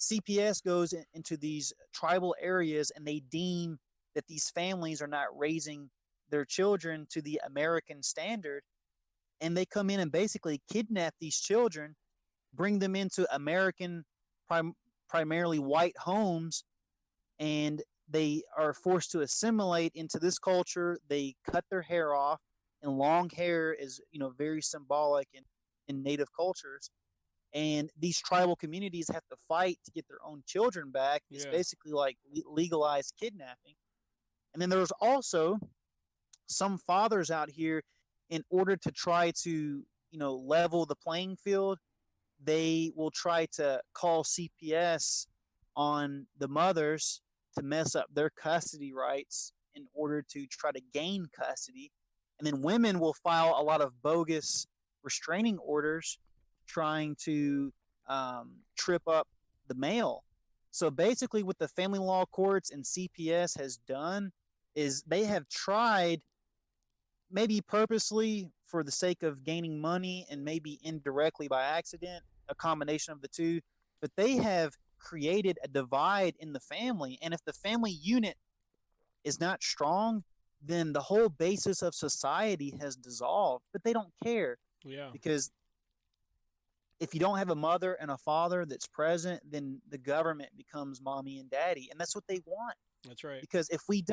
CPS goes into these tribal areas and they deem that these families are not raising their children to the American standard, and they come in and basically kidnap these children, bring them into American, primarily white homes, and they are forced to assimilate into this culture. They cut their hair off, and long hair is, very symbolic in Native cultures. And these tribal communities have to fight to get their own children back. It's basically like legalized kidnapping. And then there's also some fathers out here, in order to try to, level the playing field, they will try to call CPS on the mothers to mess up their custody rights in order to try to gain custody. And then women will file a lot of bogus restraining orders trying to trip up the male. So basically what the family law courts and CPS has done is they have tried, maybe purposely for the sake of gaining money and maybe indirectly by accident, a combination of the two, but they have created a divide in the family. And if the family unit is not strong, then the whole basis of society has dissolved. But they don't care, Yeah, because if you don't have a mother and a father that's present, then the government becomes mommy and daddy, and that's what they want. that's right. Because if we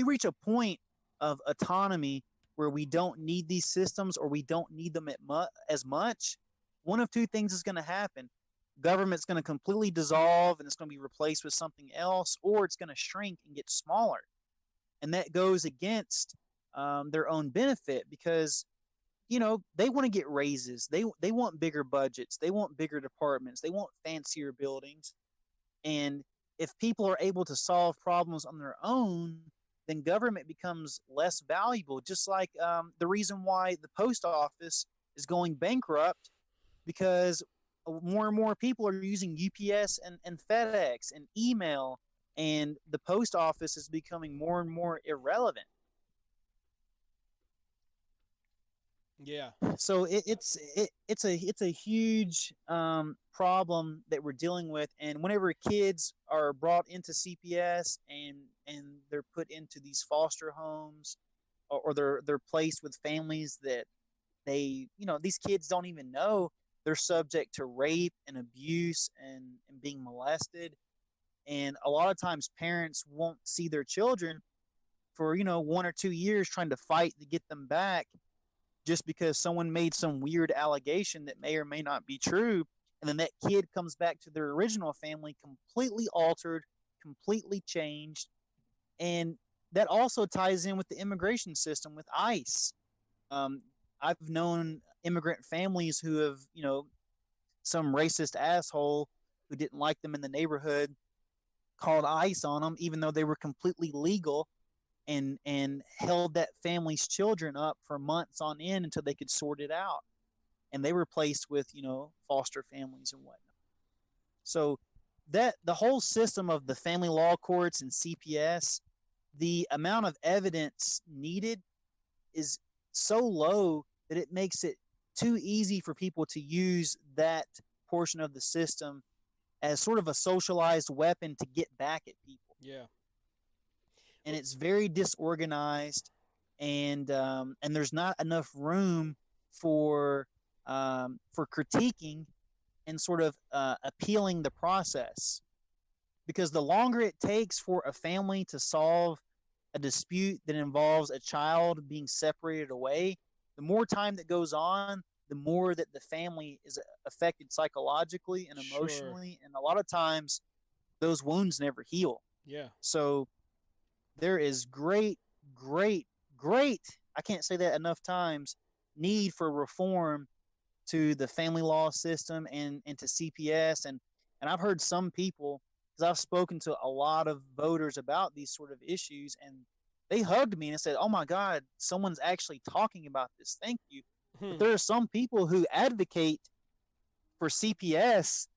reach a point of autonomy where we don't need these systems, or we don't need them as much, one of two things is going to happen. Government's going to completely dissolve and it's going to be replaced with something else, or it's going to shrink and get smaller. And that goes against their own benefit, because they want to get raises. They want bigger budgets. They want bigger departments. They want fancier buildings. And if people are able to solve problems on their own, then government becomes less valuable. Just like the reason why the post office is going bankrupt, because more and more people are using UPS and FedEx and email, and the post office is becoming more and more irrelevant. Yeah, So it's a huge problem that we're dealing with. And whenever kids are brought into CPS and they're put into these foster homes, or they're placed with families that these kids don't even know they're subject to rape and abuse and being molested. And a lot of times parents won't see their children for 1 or 2 years, trying to fight to get them back, just because someone made some weird allegation that may or may not be true. And then that kid comes back to their original family completely altered, completely changed. And that also ties in with the immigration system with ICE. I've known immigrant families who have, some racist asshole who didn't like them in the neighborhood called ICE on them, even though they were completely legal, and held that family's children up for months on end until they could sort it out. And they were placed with, foster families and whatnot. So that the whole system of the family law courts and CPS, the amount of evidence needed is so low that it makes it too easy for people to use that portion of the system as sort of a socialized weapon to get back at people. yeah, And it's very disorganized, and there's not enough room for critiquing and sort of appealing the process, because the longer it takes for a family to solve a dispute that involves a child being separated away, the more time that goes on, the more that the family is affected psychologically and sure. emotionally, and a lot of times those wounds never heal. Yeah, So there is great, I can't say that enough times, need for reform to the family law system and to CPS. And I've heard some people, because I've spoken to a lot of voters about these sort of issues, and they hugged me and said, "Oh my God, someone's actually talking about this. Thank you." But there are some people who advocate for CPS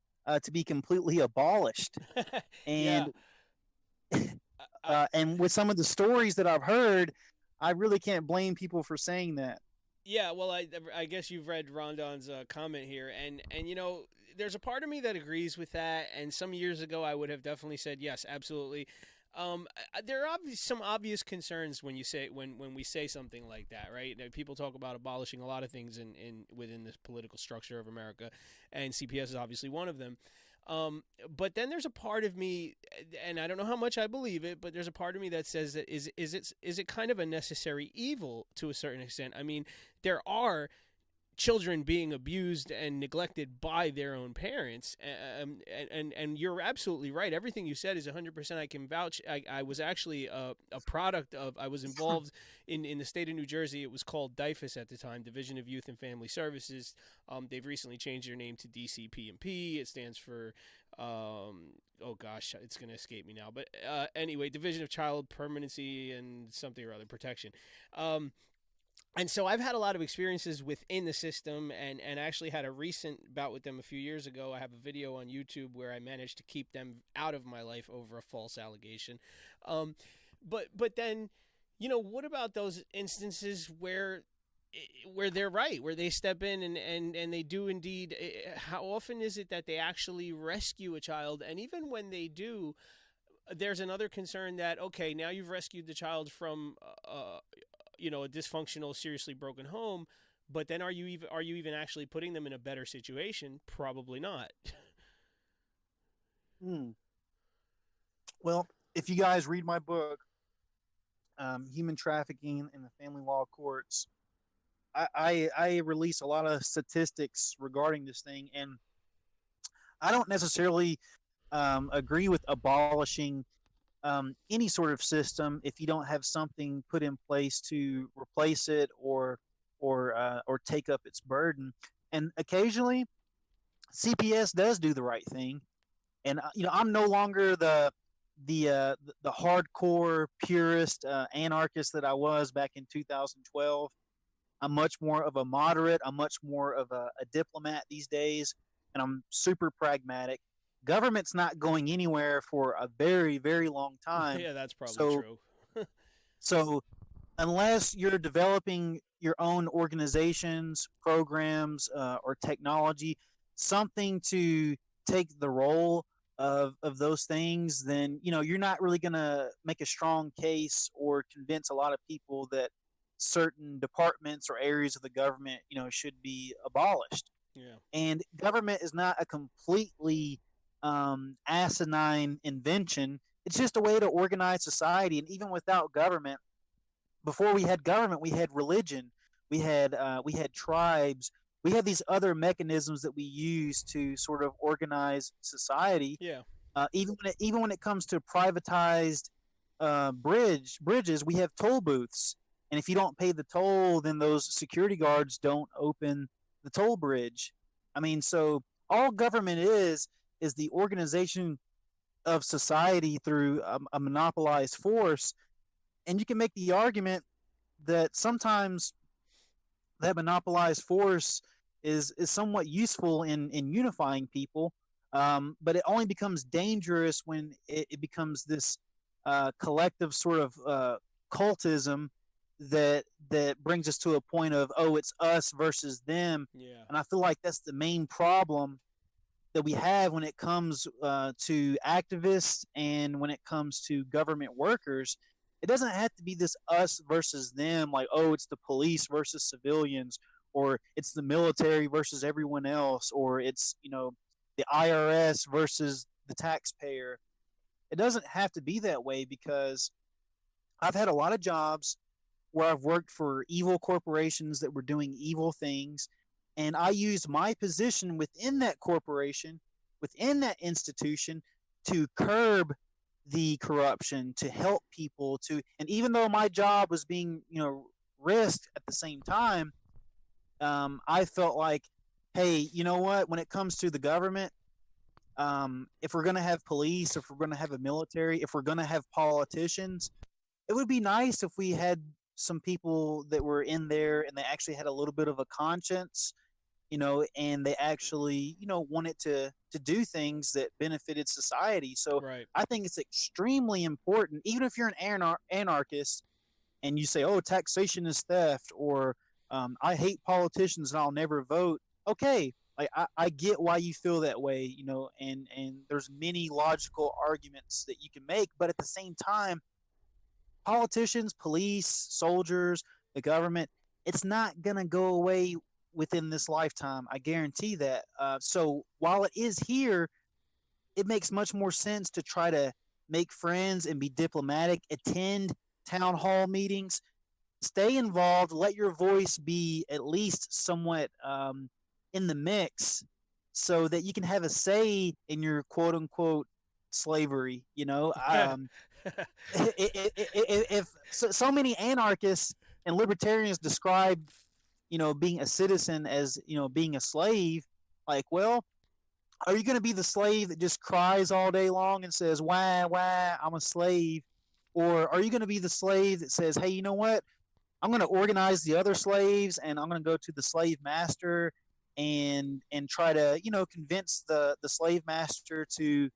to be completely abolished. yeah. And I, and with some of the stories that I've heard, I really can't blame people for saying that. Yeah, well, I guess you've read Rondon's comment here, and there's a part of me that agrees with that. And some years ago, I would have definitely said yes, absolutely. There are some obvious concerns when we say something like that, right? People talk about abolishing a lot of things in within this political structure of America, and CPS is obviously one of them. But then there's a part of me, and I don't know how much I believe it, but there's a part of me that says that is it kind of a necessary evil to a certain extent? I mean, there are children being abused and neglected by their own parents, and you're absolutely right. Everything you said is 100%. I can vouch. I was actually a product of. I was involved in the state of New Jersey. It was called DYFS at the time, Division of Youth and Family Services. They've recently changed their name to DCP&P. It stands for oh gosh, it's going to escape me now. But anyway, Division of Child Permanency and something or other protection. And so I've had a lot of experiences within the system, and actually had a recent bout with them a few years ago. I have a video on YouTube where I managed to keep them out of my life over a false allegation. But then, what about those instances where where they're right, where they step in and they do indeed. How often is it that they actually rescue a child? And even when they do, there's another concern that, okay, now you've rescued the child from a dysfunctional, seriously broken home, but then are you even actually putting them in a better situation? Probably not. Hmm. Well, if you guys read my book, Human Trafficking in the Family Law Courts, I release a lot of statistics regarding this thing, and I don't necessarily agree with abolishing any sort of system if you don't have something put in place to replace it or take up its burden. And occasionally, CPS does do the right thing. And I'm no longer the hardcore purist anarchist that I was back in 2012. I'm much more of a moderate. I'm much more of a diplomat these days, and I'm super pragmatic. Government's not going anywhere for a very, very long time. Yeah, that's probably So, true. so unless you're developing your own organizations, programs, or technology, something to take the role of those things, then you're not really going to make a strong case or convince a lot of people that certain departments or areas of the government should be abolished. Yeah. And government is not a completely asinine invention. It's just a way to organize society. And even without government, before we had government, we had religion, we had tribes, we had these other mechanisms that we use to sort of organize society. Yeah. Even when it comes to privatized bridges, we have toll booths, and if you don't pay the toll, then those security guards don't open the toll bridge. I mean, so all government is the organization of society through a monopolized force. And you can make the argument that sometimes that monopolized force is somewhat useful in unifying people, but it only becomes dangerous when it becomes this collective sort of cultism that brings us to a point of, oh, it's us versus them. Yeah. And I feel like that's the main problem that we have when it comes to activists and when it comes to government workers. It doesn't have to be this us versus them, like, oh, it's the police versus civilians, or it's the military versus everyone else, or it's the IRS versus the taxpayer. It doesn't have to be that way, because I've had a lot of jobs where I've worked for evil corporations that were doing evil things, and I used my position within that corporation, within that institution, to curb the corruption, to help people, and even though my job was being risked at the same time, I felt like, hey, you know what, when it comes to the government, if we're going to have police, if we're going to have a military, if we're going to have politicians, it would be nice if we had some people that were in there and they actually had a little bit of a conscience, and they actually, wanted to do things that benefited society. So Right. I think it's extremely important, even if you're an anarchist and you say, oh, taxation is theft, or I hate politicians and I'll never vote. Okay, like I get why you feel that way, and there's many logical arguments that you can make, but at the same time, politicians, police, soldiers, the government, it's not going to go away within this lifetime. I guarantee that. So while it is here, it makes much more sense to try to make friends and be diplomatic, attend town hall meetings, stay involved, let your voice be at least somewhat in the mix, so that you can have a say in your quote unquote slavery. If so many anarchists and libertarians describe being a citizen as being a slave, like, well, are you going to be the slave that just cries all day long and says, wah wah, I'm a slave? Or are you going to be the slave that says, hey, you know what, I'm going to organize the other slaves and I'm going to go to the slave master and try to convince the slave master to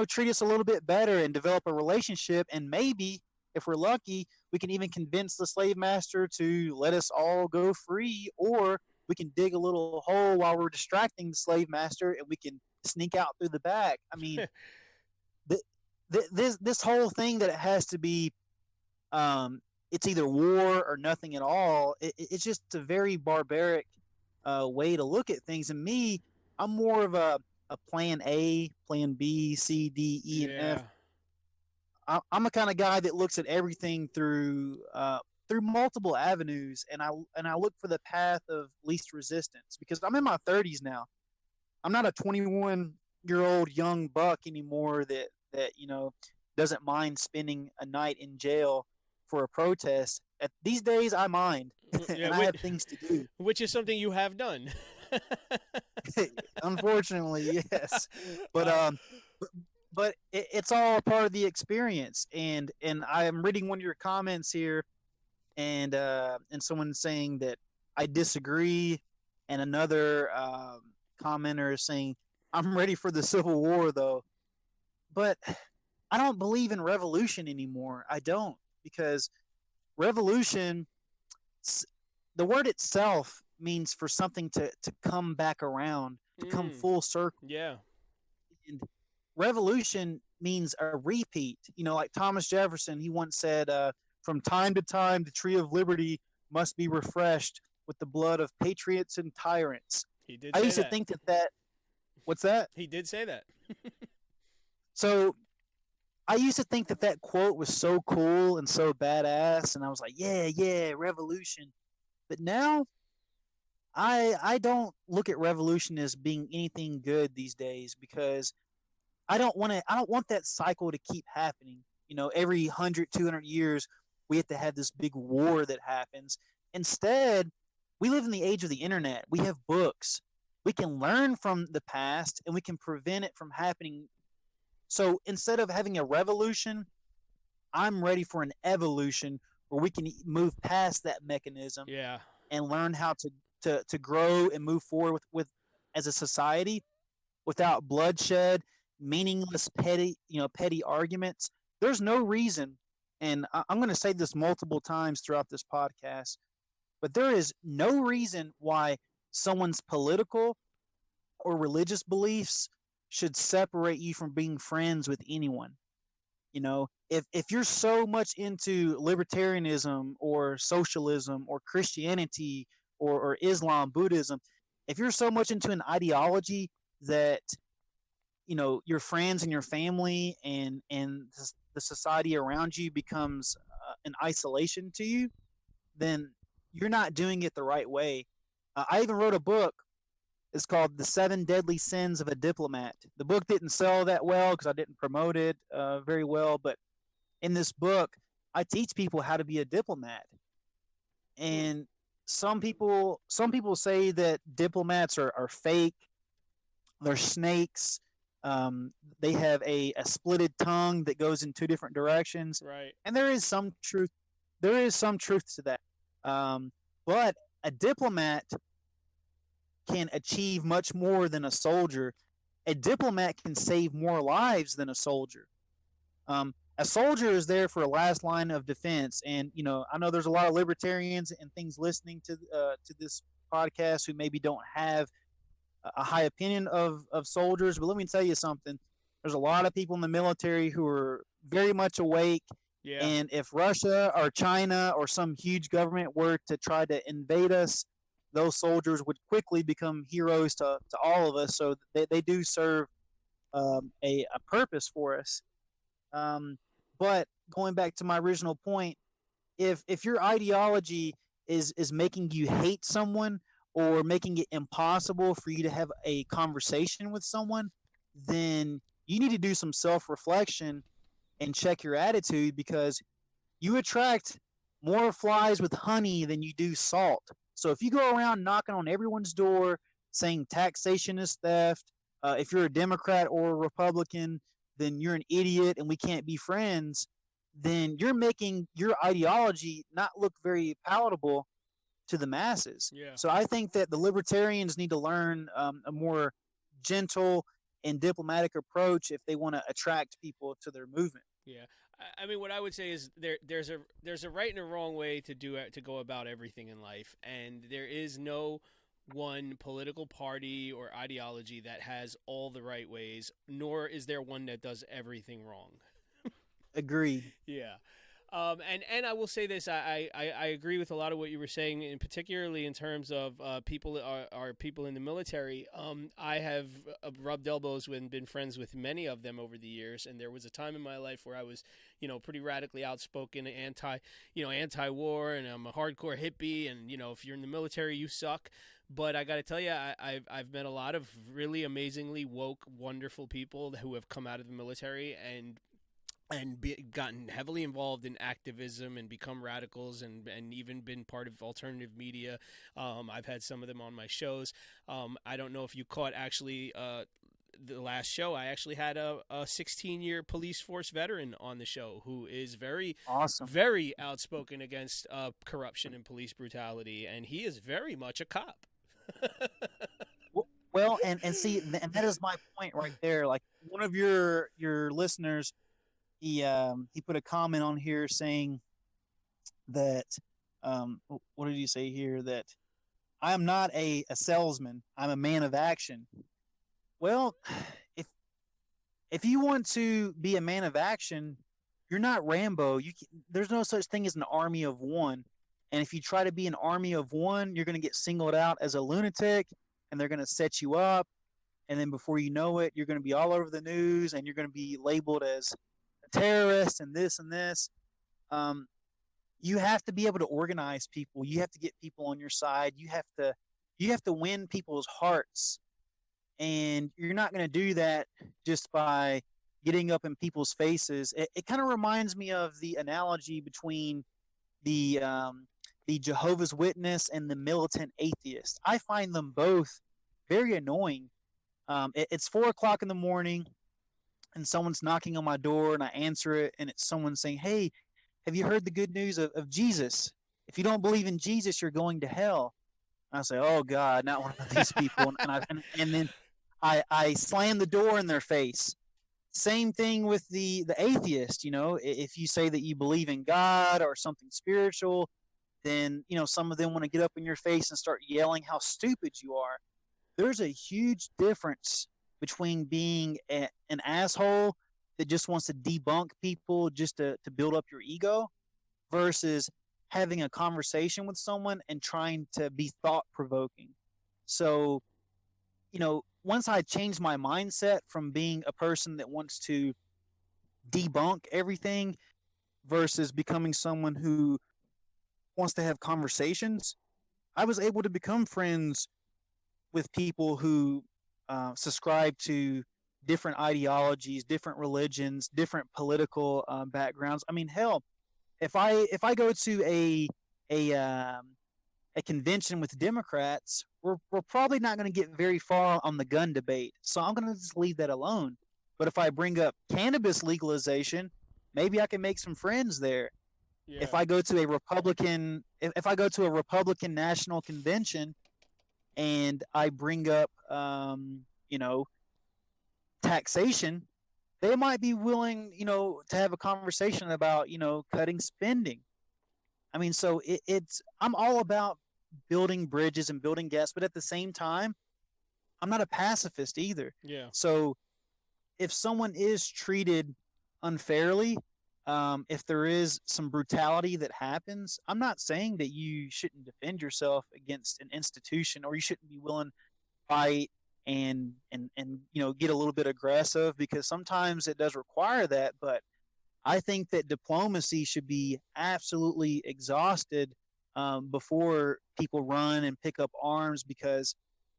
treat us a little bit better and develop a relationship, and maybe if we're lucky, we can even convince the slave master to let us all go free, or we can dig a little hole while we're distracting the slave master and we can sneak out through the back. I mean, this whole thing that it has to be it's either war or nothing at all. It's just a very barbaric way to look at things. And me, I'm more of a plan A, plan B, C, D, E, and F. I'm a kind of guy that looks at everything through multiple avenues, and I look for the path of least resistance, because I'm in my 30s now. I'm not a 21-year-old young buck anymore that doesn't mind spending a night in jail for a protest. These days, I mind, and I have things to do. Which is something you have done. Unfortunately, yes. But it's all a part of the experience. And I am reading one of your comments here, and someone saying that I disagree, and another commenter is saying, I'm ready for the Civil War, though. But I don't believe in revolution anymore. I don't, because revolution, the word itself means for something to come back around, to come full circle. Yeah. And revolution means a repeat. Like Thomas Jefferson, he once said, from time to time, the tree of liberty must be refreshed with the blood of patriots and tyrants. He did. I used to think that. What's that? He did say that. So I used to think that quote was so cool and so badass, and I was like, yeah, revolution. But now, I don't look at revolution as being anything good these days, because I don't want that cycle to keep happening. Every 100, 200 years, we have to have this big war that happens. Instead, we live in the age of the internet. We have books. We can learn from the past, and we can prevent it from happening. So instead of having a revolution, I'm ready for an evolution where we can move past that mechanism, and learn how to grow and move forward with as a society without bloodshed, meaningless, petty arguments. There's no reason, and I'm going to say this multiple times throughout this podcast, but there is no reason why someone's political or religious beliefs should separate you from being friends with anyone. If you're so much into libertarianism or socialism or Christianity or Islam, Buddhism, if you're so much into an ideology that your friends and your family and the society around you becomes an isolation to you, then you're not doing it the right way. I even wrote a book. It's called The 7 Deadly Sins of a Diplomat. The book didn't sell that well because I didn't promote it very well, but in this book, I teach people how to be a diplomat. And some people say that diplomats are fake. They're snakes. They have a splitted tongue that goes in two different directions. Right. And there is some truth. There is some truth to that. But a diplomat can achieve much more than a soldier. A diplomat can save more lives than a soldier. A soldier is there for a last line of defense. And, I know there's a lot of libertarians and things listening to this podcast who maybe don't have a high opinion of soldiers, but let me tell you something. There's a lot of people in the military who are very much awake. Yeah. And if Russia or China or some huge government were to try to invade us, those soldiers would quickly become heroes to all of us. So they do serve a purpose for us. But going back to my original point, if your ideology is making you hate someone or making it impossible for you to have a conversation with someone, then you need to do some self-reflection and check your attitude, because you attract more flies with honey than you do salt. So if you go around knocking on everyone's door saying taxation is theft, if you're a Democrat or a Republican, then you're an idiot and we can't be friends, then you're making your ideology not look very palatable to the masses. Yeah. So I think that the libertarians need to learn a more gentle and diplomatic approach if they want to attract people to their movement. Yeah. I mean, what I would say is there's a right and a wrong way to do it, to go about everything in life, and there is no one political party or ideology that has all the right ways, nor is there one that does everything wrong. Agreed. Yeah. And I will say this: I agree with a lot of what you were saying, and particularly in terms of people are people in the military. I have rubbed elbows with and been friends with many of them over the years, and there was a time in my life where I was, pretty radically outspoken, anti-war, and I'm a hardcore hippie, and if you're in the military, you suck. But I got to tell you, I've met a lot of really amazingly woke, wonderful people who have come out of the military and gotten heavily involved in activism and become radicals and even been part of alternative media. I've had some of them on my shows. I don't know if you caught actually the last show. I actually had a 16-year police force veteran on the show who is very, Awesome. very outspoken against corruption and police brutality, and he is very much a cop. Well, and see, and that is my point right there. Like one of your listeners, he put a comment on here saying that what did he say here, that I am not a salesman, I'm a man of action. Well, if you want to be a man of action, you're not Rambo. There's no such thing as an army of one. And if you try to be an army of one, you're going to get singled out as a lunatic, and they're going to set you up. And then before you know it, you're going to be all over the news, and you're going to be labeled as a terrorist and this and this. You have to be able to organize people. You have to get people on your side. You have to win people's hearts. And you're not going to do that just by getting up in people's faces. It kind of reminds me of the analogy between the Jehovah's Witness and the militant atheist. I find them both very annoying. It's 4:00 in the morning, and someone's knocking on my door, and I answer it, and it's someone saying, "Hey, have you heard the good news of Jesus? If you don't believe in Jesus, you're going to hell." And I say, "Oh God, not one of these people," and then I slam the door in their face. Same thing with the atheist. If you say that you believe in God or something spiritual, then some of them want to get up in your face and start yelling how stupid you are. There's a huge difference between being an asshole that just wants to debunk people just to build up your ego versus having a conversation with someone and trying to be thought-provoking. So, once I changed my mindset from being a person that wants to debunk everything versus becoming someone who wants to have conversations, I was able to become friends with people who subscribe to different ideologies, different religions, different political backgrounds. I mean, hell, if I go to a convention with Democrats, we're probably not going to get very far on the gun debate. So I'm going to just leave that alone. But if I bring up cannabis legalization, maybe I can make some friends there. Yeah. If I go to a Republican National Convention and I bring up taxation, they might be willing, to have a conversation about, cutting spending. I mean, so I'm all about building bridges and building gaps, but at the same time, I'm not a pacifist either. Yeah. So if someone is treated unfairly, if there is some brutality that happens, I'm not saying that you shouldn't defend yourself against an institution, or you shouldn't be willing to fight and get a little bit aggressive, because sometimes it does require that. But I think that diplomacy should be absolutely exhausted before people run and pick up arms, because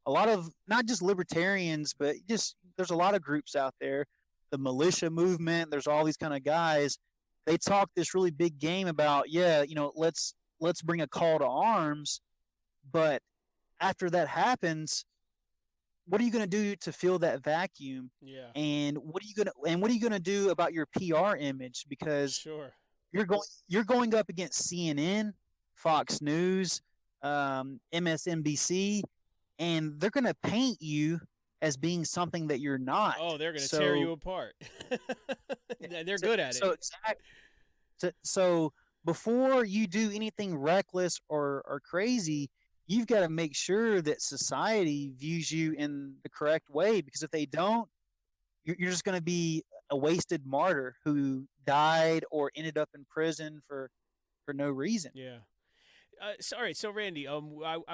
a lot of, not just libertarians, but just there's a lot of groups out there, the militia movement, there's all these kind of guys. They talk this really big game about, let's bring a call to arms. But after that happens, what are you going to do to fill that vacuum? Yeah. And what are you going to do about your PR image? Because sure, you're going up against CNN, Fox News, MSNBC, and they're going to paint you as being something that you're not. Oh, they're going to tear you So apart. yeah, They're good at so it. exact so before you do anything reckless or crazy, you've got to make sure that society views you in the correct way, because if they don't, you're just going to be a wasted martyr who died or ended up in prison for no reason. Yeah. Sorry, so Randy, I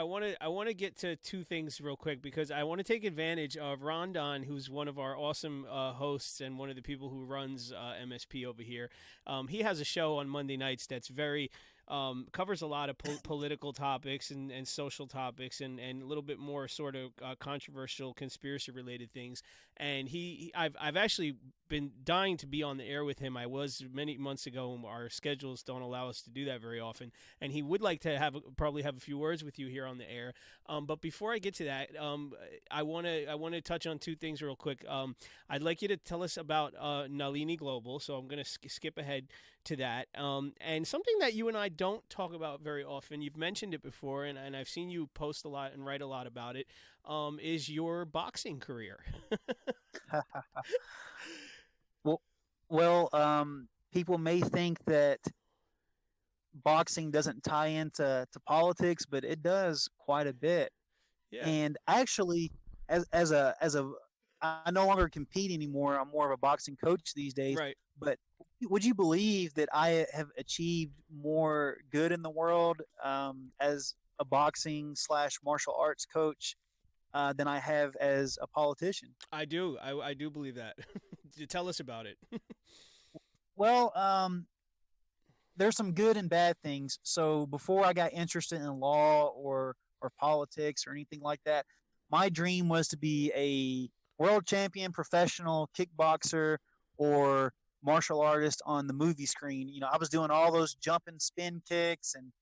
want to get to two things real quick because I want to take advantage of Rondon, who's one of our awesome hosts and one of the people who runs MSP over here. He has a show on Monday nights that's very covers a lot of political topics and social topics and a little bit more sort of controversial conspiracy related things. And I've actually been dying to be on the air with him. I was many months ago. Our schedules don't allow us to do that very often, and he would like to probably have a few words with you here on the air. But before I get to that, I want to touch on two things real quick. I'd like you to tell us about Nalini Global. So I'm going to skip ahead to that. And something that you and I don't talk about very often. You've mentioned it before, and I've seen you post a lot and write a lot about it. Is your boxing career? well, people may think that boxing doesn't tie into politics, but it does quite a bit. Yeah. And actually, as a I no longer compete anymore. I'm more of a boxing coach these days. Right. But would you believe that I have achieved more good in the world as a boxing slash martial arts coach than I have as a politician? I do. I do believe that. Tell us about it. Well, there's some good and bad things. So before I got interested in law or politics or anything like that, my dream was to be a world champion professional kickboxer or martial artist on the movie screen. I was doing all those jumping spin kicks, and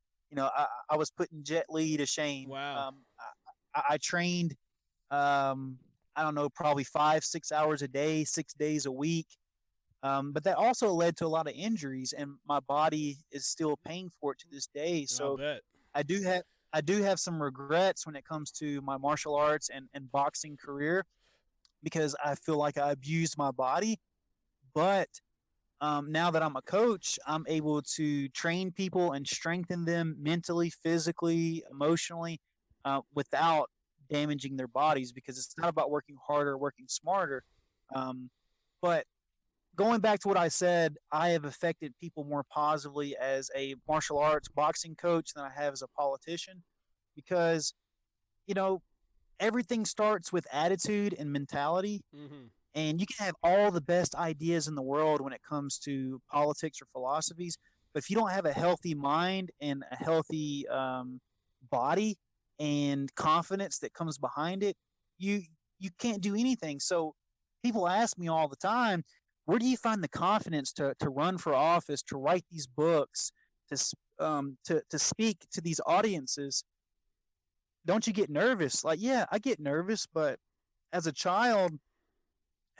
I was putting Jet Li to shame. Wow. I trained, I don't know, probably 5-6 hours a day, 6 days a week. But that also led to a lot of injuries, and my body is still paying for it to this day. I'll So bet. I do have some regrets when it comes to my martial arts and boxing career, because I feel like I abused my body. But now that I'm a coach, I'm able to train people and strengthen them mentally, physically, emotionally, without damaging their bodies, because it's not about working harder, working smarter. But going back to what I said, I have affected people more positively as a martial arts boxing coach than I have as a politician, because, you know, everything starts with attitude and mentality. Mm-hmm. And you can have all the best ideas in the world when it comes to politics or philosophies, but if you don't have a healthy mind and a healthy body and confidence that comes behind it, you can't do anything. So people ask me all the time, where do you find the confidence to run for office, to write these books, to speak to these audiences? Don't you get nervous? Like, yeah, I get nervous, but as a child,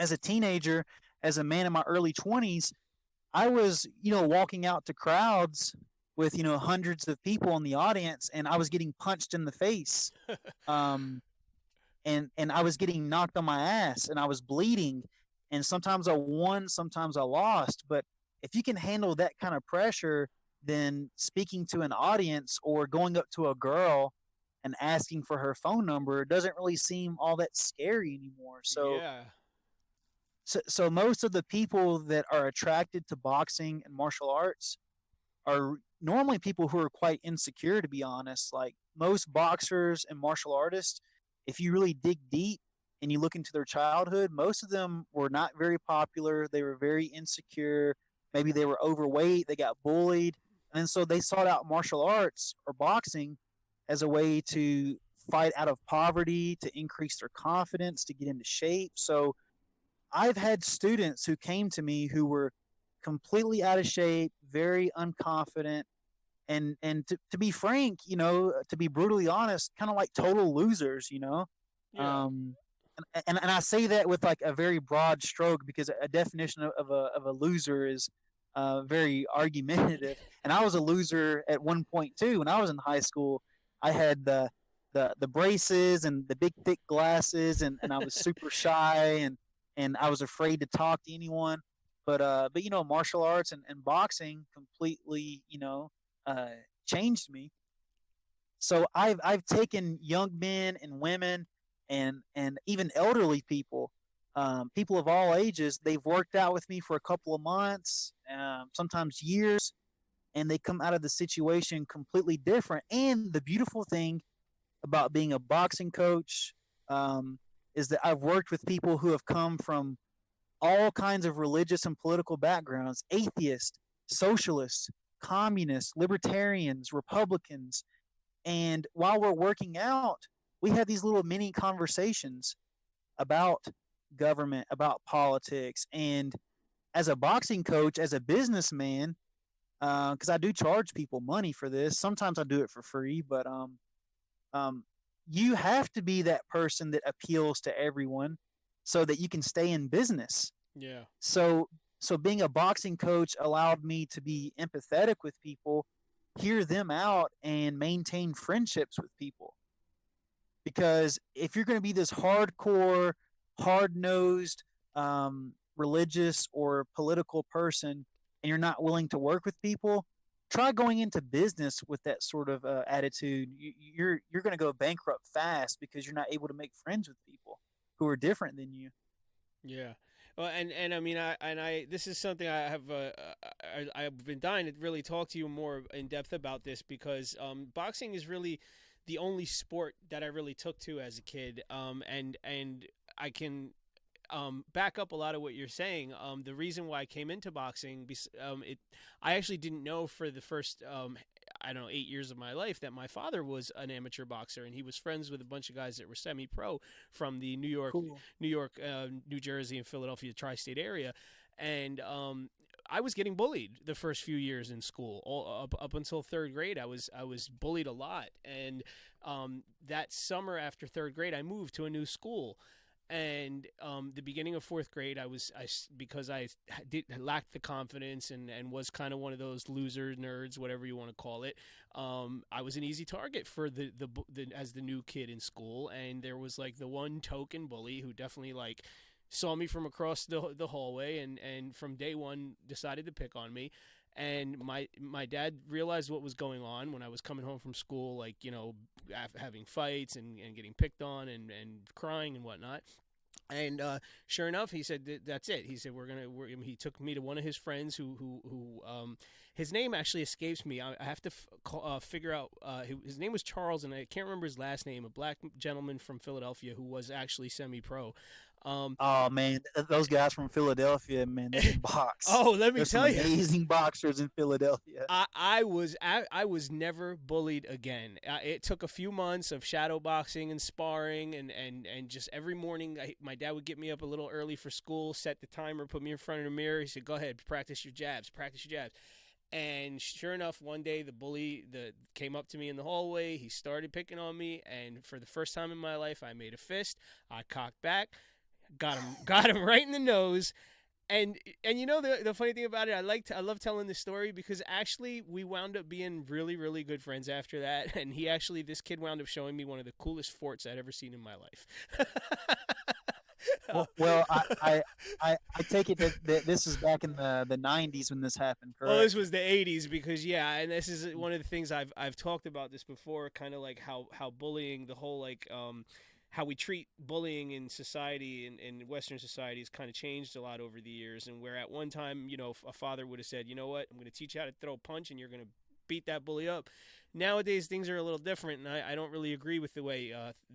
as a teenager, as a man in my early 20s, I was, walking out to crowds with, hundreds of people in the audience, and I was getting punched in the face. Um, and I was getting knocked on my ass, and I was bleeding, and sometimes I won, sometimes I lost. But if you can handle that kind of pressure, then speaking to an audience or going up to a girl and asking for her phone number doesn't really seem all that scary anymore. So Yeah. so most of the people that are attracted to boxing and martial arts are normally people who are quite insecure, to be honest. Like most boxers and martial artists, if you really dig deep and you look into their childhood, most of them were not very popular. They were very insecure. Maybe they were overweight. They got bullied. And so they sought out martial arts or boxing as a way to fight out of poverty, to increase their confidence, to get into shape. So I've had students who came to me who were completely out of shape, very unconfident, and to be frank, to be brutally honest, kind of like total losers. Yeah. Um, and I say that with like a very broad stroke, because a definition of a loser is very argumentative. And I was a loser at one point too. When I was in high school, I had the braces and the big thick glasses, and I was super shy, and I was afraid to talk to anyone. But you know, martial arts and boxing completely, you know, uh, changed me. So I've taken young men and women and even elderly people, people of all ages. They've worked out with me for a couple of months, sometimes years, and they come out of the situation completely different. And the beautiful thing about being a boxing coach, um, is that I've worked with people who have come from all kinds of religious and political backgrounds: atheists, socialists, communists, libertarians, Republicans. And while we're working out, we have these little mini conversations about government, about politics. And as a boxing coach, as a businessman, because I do charge people money for this. Sometimes I do it for free, but um, you have to be that person that appeals to everyone so that you can stay in business. Yeah. So so being a boxing coach allowed me to be empathetic with people, hear them out, and maintain friendships with people. Because if you're going to be this hardcore, hard nosed, religious or political person, and you're not willing to work with people, try going into business with that sort of attitude. You're going to go bankrupt fast because you're not able to make friends with people who are different than you. Yeah. Well, and I mean, I this is something I have I've been dying to really talk to you more in depth about this, because boxing is really the only sport that I really took to as a kid. And I can back up a lot of what you're saying. The reason why I came into boxing, I actually didn't know for the first I don't know 8 years of my life that my father was an amateur boxer, and he was friends with a bunch of guys that were semi-pro from the Cool. New York, New Jersey, and Philadelphia tri-state area, and I was getting bullied the first few years in school, all up until third grade. I was bullied a lot, and that summer after third grade, I moved to a new school. And the beginning of fourth grade, because I lacked the confidence and was kind of one of those loser nerds, whatever you want to call it. I was an easy target for the as the new kid in school, and there was like the one token bully who definitely like saw me from across the hallway, and from day one decided to pick on me. And my dad realized what was going on when I was coming home from school, like, you know, having fights and getting picked on and crying and whatnot. And sure enough, he said, "That's it." He said, He took me to one of his friends who his name actually escapes me. I have to figure out. His name was Charles, and I can't remember his last name. A black gentleman from Philadelphia who was actually semi-pro. Oh man, those guys from Philadelphia, man, they can box. Oh, let me There's some tell you. amazing boxers in Philadelphia. I was never bullied again. It took a few months of shadow boxing and sparring, and just every morning my dad would get me up a little early for school, set the timer, put me in front of the mirror. He said, "Go ahead, practice your jabs, practice your jabs." And sure enough, one day the bully came up to me in the hallway. He started picking on me, and for the first time in my life, I made a fist. I cocked back, got him right in the nose. And you know the funny thing about it, I love telling this story because actually we wound up being really, really good friends after that. And this kid wound up showing me one of the coolest forts I'd ever seen in my life. Well, I take it that this is back in the 90s when this happened, Well, this correct? was the '80s, because yeah, and this is one of the things I've talked about this before, kind of like how bullying, the whole like how we treat bullying in society, in Western society, has kind of changed a lot over the years. And where at one time, you know, a father would have said, "You know what, I'm going to teach you how to throw a punch, and you're going to beat that bully up." Nowadays, things are a little different, and I don't really agree with the way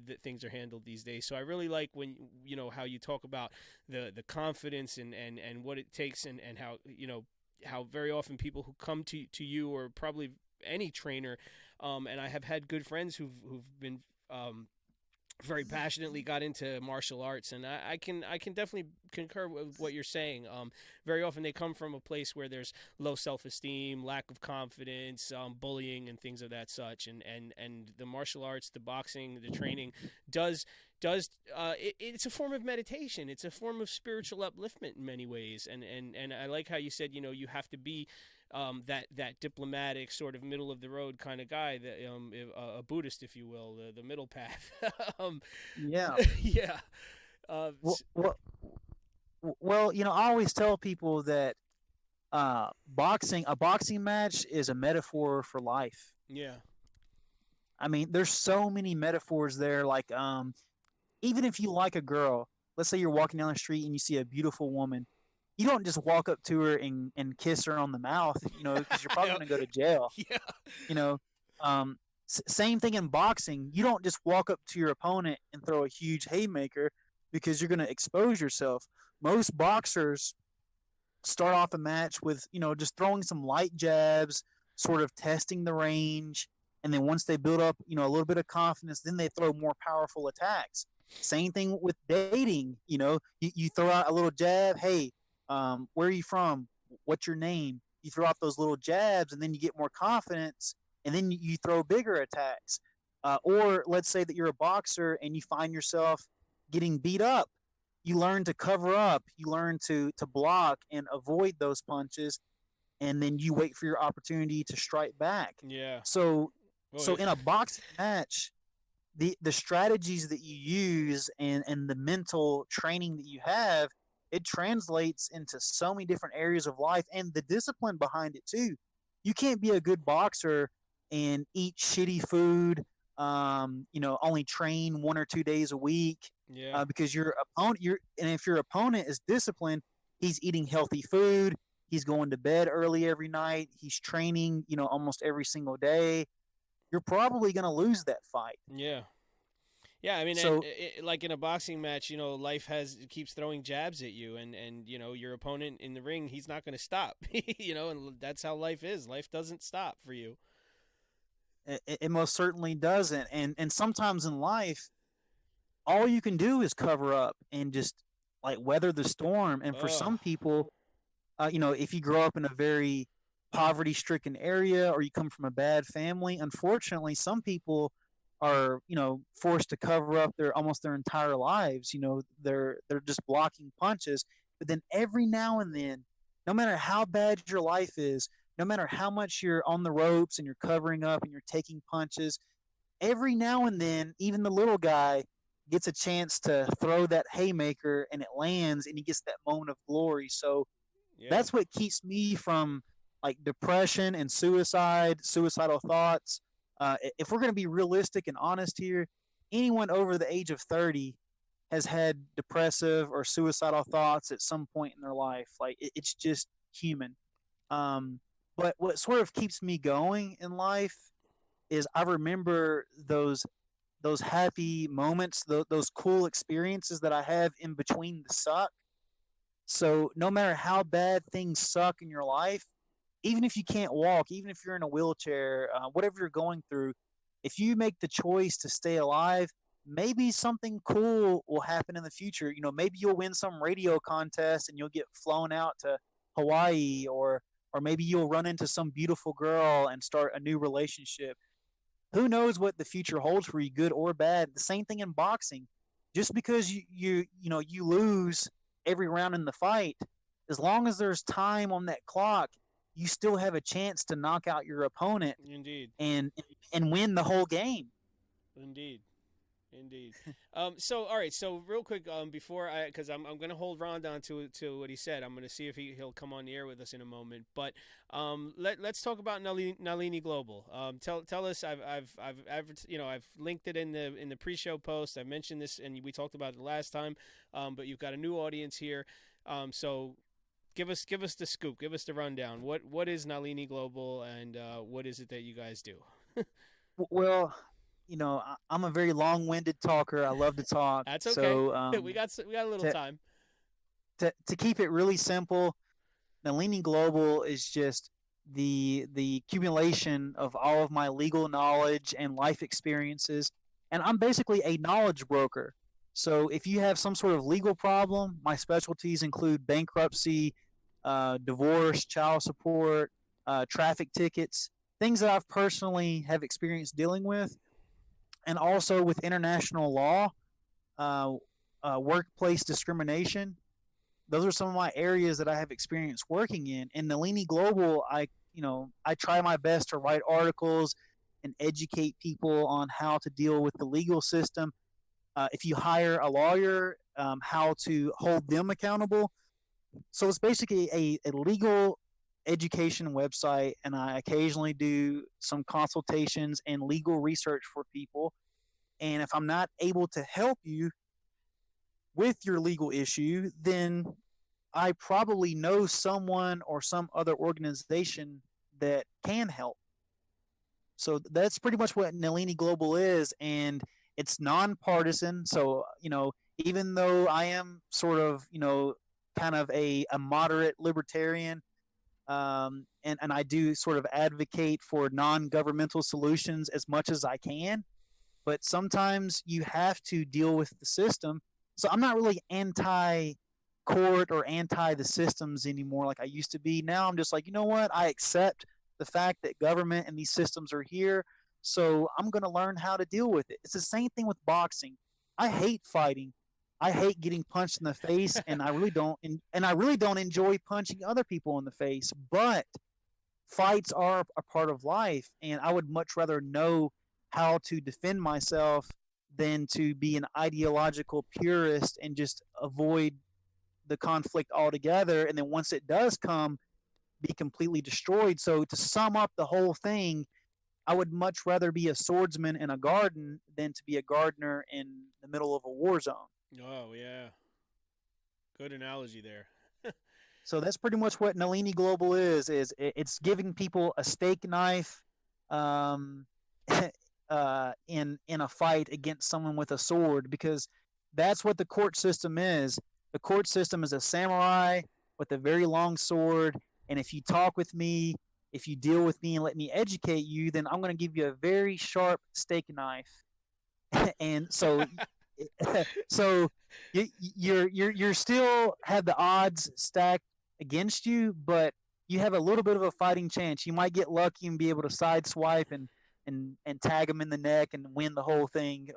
that things are handled these days. So I really like when, you know, how you talk about the confidence and what it takes, and how, you know, how very often people who come to you, or probably any trainer, and I have had good friends who've been very passionately got into martial arts, and I can definitely concur with what you're saying. Very often they come from a place where there's low self-esteem, lack of confidence, bullying, and things of that such. And the martial arts, the boxing, the training it's a form of meditation. It's a form of spiritual upliftment in many ways. And I like how you said, you know, you have to be that diplomatic sort of middle of the road kind of guy, that a Buddhist, if you will, the middle path. um, Yeah. yeah. Well, I always tell people that a boxing match is a metaphor for life. Yeah. I mean, there's so many metaphors there. Like, even if you like a girl, let's say you're walking down the street and you see a beautiful woman, you don't just walk up to her and kiss her on the mouth, because you're probably going to go to jail. Yeah. You know, same thing in boxing. You don't just walk up to your opponent and throw a huge haymaker because you're going to expose yourself. Most boxers start off a match with, just throwing some light jabs, sort of testing the range. And then once they build up, a little bit of confidence, then they throw more powerful attacks. Same thing with dating. You throw out a little jab. Hey, where are you from? What's your name? You throw out those little jabs, and then you get more confidence, and then you throw bigger attacks. Or let's say that you're a boxer and you find yourself getting beat up. You learn to cover up. You learn to block and avoid those punches, and then you wait for your opportunity to strike back. Yeah. So in a boxing match, the strategies that you use and the mental training that you have, it translates into so many different areas of life, and the discipline behind it too. You can't be a good boxer and eat shitty food, only train 1 or 2 days a week. Yeah. Because your opponent, and if your opponent is disciplined, he's eating healthy food, he's going to bed early every night, he's training, almost every single day. You're probably going to lose that fight. Yeah. Yeah, I mean, so, like in a boxing match, life keeps throwing jabs at you, and your opponent in the ring, he's not going to stop, and that's how life is. Life doesn't stop for you. It most certainly doesn't, and sometimes in life, all you can do is cover up and just like weather the storm. And for some people, if you grow up in a very poverty-stricken area or you come from a bad family, unfortunately, some people are forced to cover up almost their entire lives. They're just blocking punches. But then every now and then, no matter how bad your life is, no matter how much you're on the ropes and you're covering up and you're taking punches, every now and then, even the little guy gets a chance to throw that haymaker and it lands and he gets that moment of glory. So that's what keeps me from like depression and suicidal thoughts. If we're going to be realistic and honest here, anyone over the age of 30 has had depressive or suicidal thoughts at some point in their life. Like it's just human. But what sort of keeps me going in life is I remember those happy moments, those cool experiences that I have in between the suck. So no matter how bad things suck in your life, even if you can't walk, even if you're in a wheelchair, whatever you're going through, if you make the choice to stay alive, maybe something cool will happen in the future. Maybe you'll win some radio contest and you'll get flown out to Hawaii, or maybe you'll run into some beautiful girl and start a new relationship. Who knows what the future holds for you, good or bad? The same thing in boxing. Just because you lose every round in the fight, as long as there's time on that clock, you still have a chance to knock out your opponent. Indeed. And win the whole game. Indeed. So all right. So real quick, before because I'm going to hold Ron down to what he said. I'm going to see if he'll come on the air with us in a moment. But let's talk about Nalini Global. Tell us. I've linked it in the pre-show post. I mentioned this and we talked about it last time. But you've got a new audience here. So give us the scoop. Give us the rundown. What is Nalini Global and what is it that you guys do? Well, I'm a very long-winded talker. I love to talk. That's okay. So, we got a little time. To keep it really simple, Nalini Global is just the accumulation of all of my legal knowledge and life experiences, and I'm basically a knowledge broker. So if you have some sort of legal problem, my specialties include bankruptcy, divorce, child support, traffic tickets, things that I've personally have experience dealing with. And also with international law, workplace discrimination. Those are some of my areas that I have experience working in. In Nalini Global, I I try my best to write articles and educate people on how to deal with the legal system. If you hire a lawyer, how to hold them accountable. So it's basically a legal education website, and I occasionally do some consultations and legal research for people. And if I'm not able to help you with your legal issue, then I probably know someone or some other organization that can help. So that's pretty much what Nalini Global is, and it's nonpartisan. So even though I am sort of kind of a moderate libertarian, and I do sort of advocate for non-governmental solutions as much as I can, but sometimes you have to deal with the system. So I'm not really anti court or anti the systems anymore like I used to be. Now I'm just like, you know what? I accept the fact that government and these systems are here. So I'm going to learn how to deal with it. It's the same thing with boxing. I hate fighting. I hate getting punched in the face, and I really don't enjoy punching other people in the face. But fights are a part of life, and I would much rather know how to defend myself than to be an ideological purist and just avoid the conflict altogether. And then once it does come, be completely destroyed. So to sum up the whole thing, I would much rather be a swordsman in a garden than to be a gardener in the middle of a war zone. Oh yeah, good analogy there. So that's pretty much what Nalini Global is. It's giving people a steak knife, um, in a fight against someone with a sword, because that's what the court system is. The court system is a samurai with a very long sword, and if you talk with me, if you deal with me and let me educate you, then I'm going to give you a very sharp steak knife. And so so you're still have the odds stacked against you, but you have a little bit of a fighting chance. You might get lucky and be able to sideswipe and tag them in the neck and win the whole thing.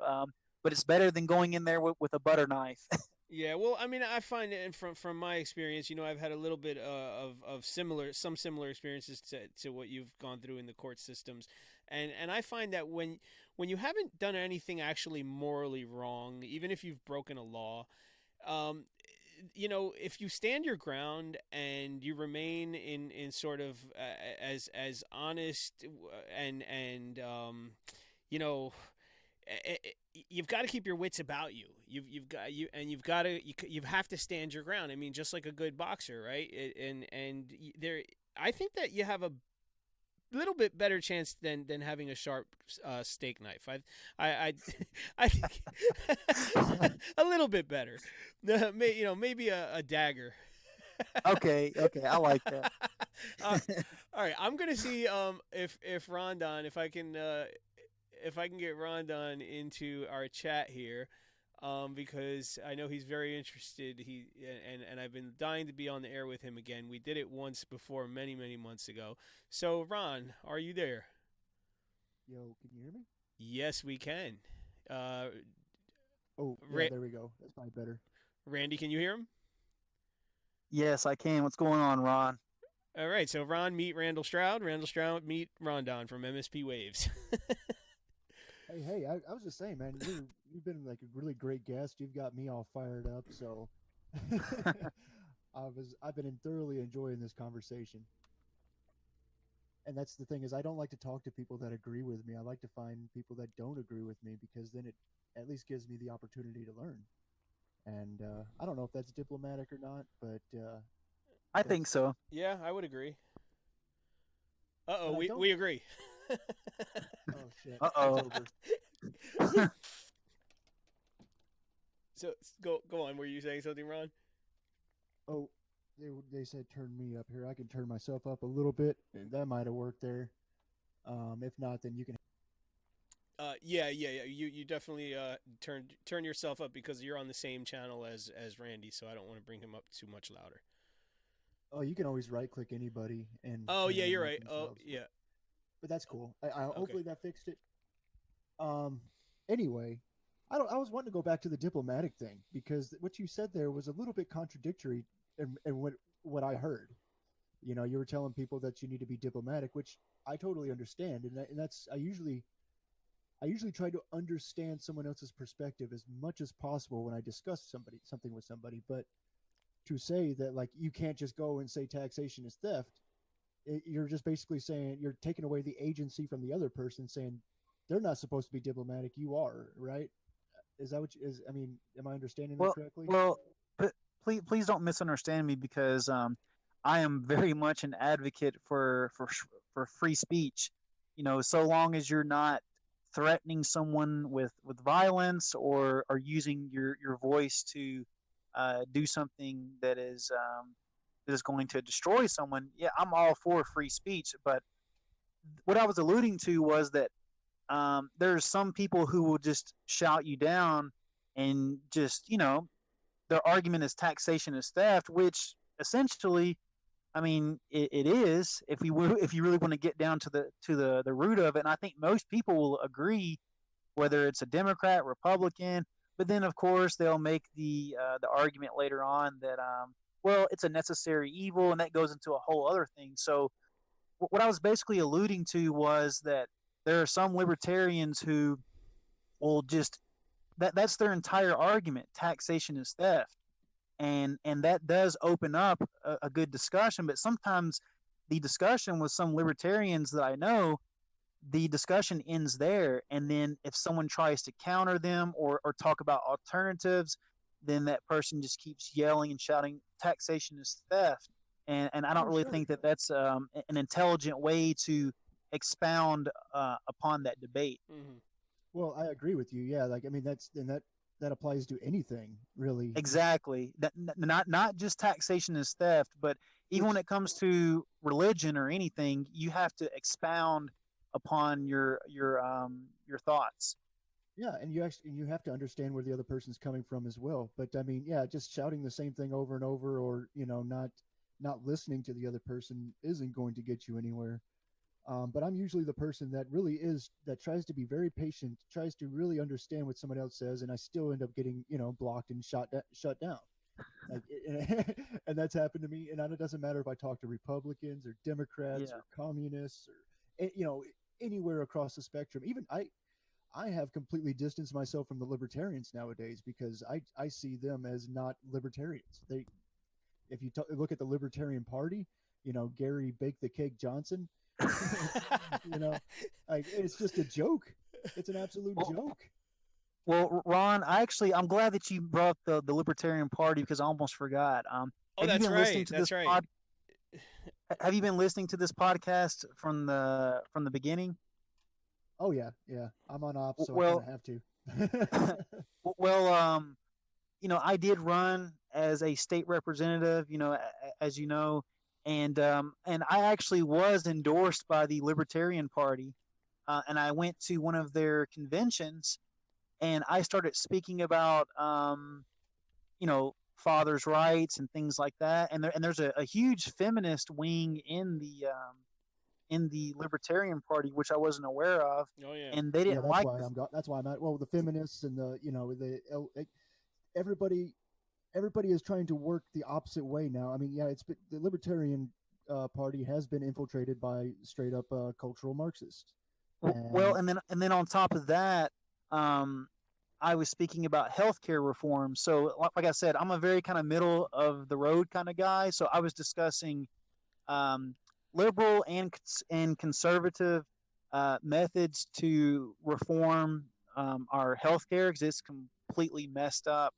But it's better than going in there with a butter knife. Yeah, well, I mean, I find it from my experience, I've had a little bit of similar experiences to what you've gone through in the court systems, and I find that when you haven't done anything actually morally wrong, even if you've broken a law, if you stand your ground and you remain in sort of as honest and you've got to keep your wits about you. You have to stand your ground. I mean, just like a good boxer, right? I think that you have a little bit better chance than having a sharp steak knife. I think a little bit better. Maybe a dagger. Okay, I like that. All right, I'm gonna see if Rondon, if I can get Rondon into our chat here, because I know he's very interested. And I've been dying to be on the air with him again. We did it once before, many months ago. So Ron, are you there? Yo, can you hear me? Yes, we can. There we go. That's probably better. Randy, can you hear him? Yes, I can. What's going on, Ron? All right, so Ron, meet Randall Stroud. Randall Stroud, meet Rondon from MSP Waves. Hey, I was just saying, man, you've been like a really great guest. You've got me all fired up, so I've been thoroughly enjoying this conversation. And that's the thing, is I don't like to talk to people that agree with me. I like to find people that don't agree with me, because then it at least gives me the opportunity to learn. And I don't know if that's diplomatic or not, but I think so. Yeah, I would agree. We agree. Oh shit. So go on. Were you saying something, Ron? Oh, they said turn me up here. I can turn myself up a little bit. That might have worked there. If not, then you can. Yeah. You definitely turn yourself up, because you're on the same channel as Randy, so I don't want to bring him up too much louder. Oh, you can always right click anybody and. Oh yeah, you're right. Oh yeah. But that's cool. Hopefully that fixed it. Anyway, I was wanting to go back to the diplomatic thing, because what you said there was a little bit contradictory in what I heard. You know, you were telling people that you need to be diplomatic, which I totally understand, and that's I usually try to understand someone else's perspective as much as possible when I discuss something with somebody. But to say that like you can't just go and say taxation is theft, you're just basically saying you're taking away the agency from the other person, saying they're not supposed to be diplomatic, you are, right? Is that what you, is? I mean, am I understanding that Well, correctly? well, but please don't misunderstand me because I am very much an advocate for free speech. You know, so long as you're not threatening someone with violence or using your voice to do something that is going to destroy someone, yeah, I'm all for free speech. But what I was alluding to was that there's some people who will just shout you down and just their argument is taxation is theft, which essentially, I mean, it is if you really want to get down to the root of it. And I think most people will agree, whether it's a Democrat, Republican. But then, of course, they'll make the argument later on that well, it's a necessary evil, and that goes into a whole other thing. So, what I was basically alluding to was that there are some libertarians who will just that's their entire argument. Taxation is theft, and that does open up a good discussion. But sometimes the discussion with some libertarians that I know, the discussion ends there, and then if someone tries to counter them or talk about alternatives, then that person just keeps yelling and shouting taxation is theft, and I don't Oh, really sure. think that that's an intelligent way to expound upon that debate. Mm-hmm. Well, I agree with you. Yeah, like I mean, that applies to anything really. Exactly. That not just taxation is theft, but even when Which it comes to religion or anything, you have to expound upon your thoughts. yeah, and you have to understand where the other person's coming from as well. But I mean, yeah, just shouting the same thing over and over, or not listening to the other person isn't going to get you anywhere. But I'm usually the person that tries to be very patient, tries to really understand what someone else says, and I still end up getting blocked and shut down. Like, and that's happened to me. And it doesn't matter if I talk to Republicans or Democrats Yeah. or communists or anywhere across the spectrum. Even I have completely distanced myself from the libertarians nowadays because I see them as not libertarians. If you look at the Libertarian Party, Gary Bake the Cake Johnson, you know, like it's just a joke. It's an absolute Well, joke. well, Ron, I'm glad that you brought up the Libertarian Party because I almost forgot. Oh, Have you that's been listening right. to That's this right. Have you been listening to this podcast from the beginning? Oh yeah, yeah. I'm on ops, so I kind Well, of have to. well, I did run as a state representative, as you know, and I actually was endorsed by the Libertarian Party, and I went to one of their conventions, and I started speaking about, fathers' rights and things like that, and there's a huge feminist wing in the Libertarian Party, which I wasn't aware of, Oh yeah. and they Yeah, didn't like this. that's why I'm at. Well, the feminists and everybody everybody is trying to work the opposite way now. I mean, yeah, the Libertarian Party has been infiltrated by straight up cultural Marxists, Well, and and then on top of that, um, I was speaking about healthcare reform. So, like I said, I'm a very kind of middle of the road kind of guy. So I was discussing um, liberal and conservative methods to reform our healthcare because it's completely messed up.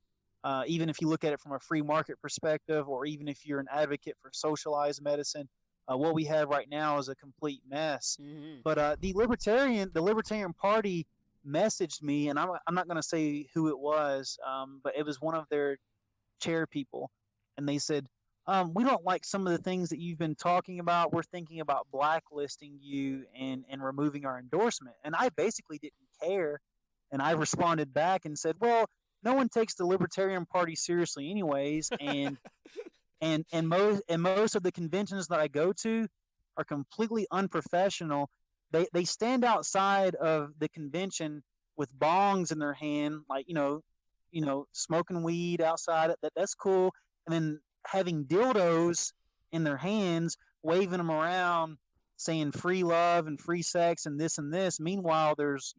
Even if you look at it from a free market perspective, or even if you're an advocate for socialized medicine, what we have right now is a complete mess. Mm-hmm. But the Libertarian Party messaged me, and I'm not going to say who it was, but it was one of their chair people, and they said, "We don't like some of the things that you've been talking about. We're thinking about blacklisting you and removing our endorsement." And I basically didn't care, and I responded back and said, "Well, no one takes the Libertarian Party seriously, anyways, and most of the conventions that I go to are completely unprofessional. They stand outside of the convention with bongs in their hand, like smoking weed outside. That's cool, and then having dildos in their hands waving them around, saying free love and free sex and this and this. Meanwhile, there's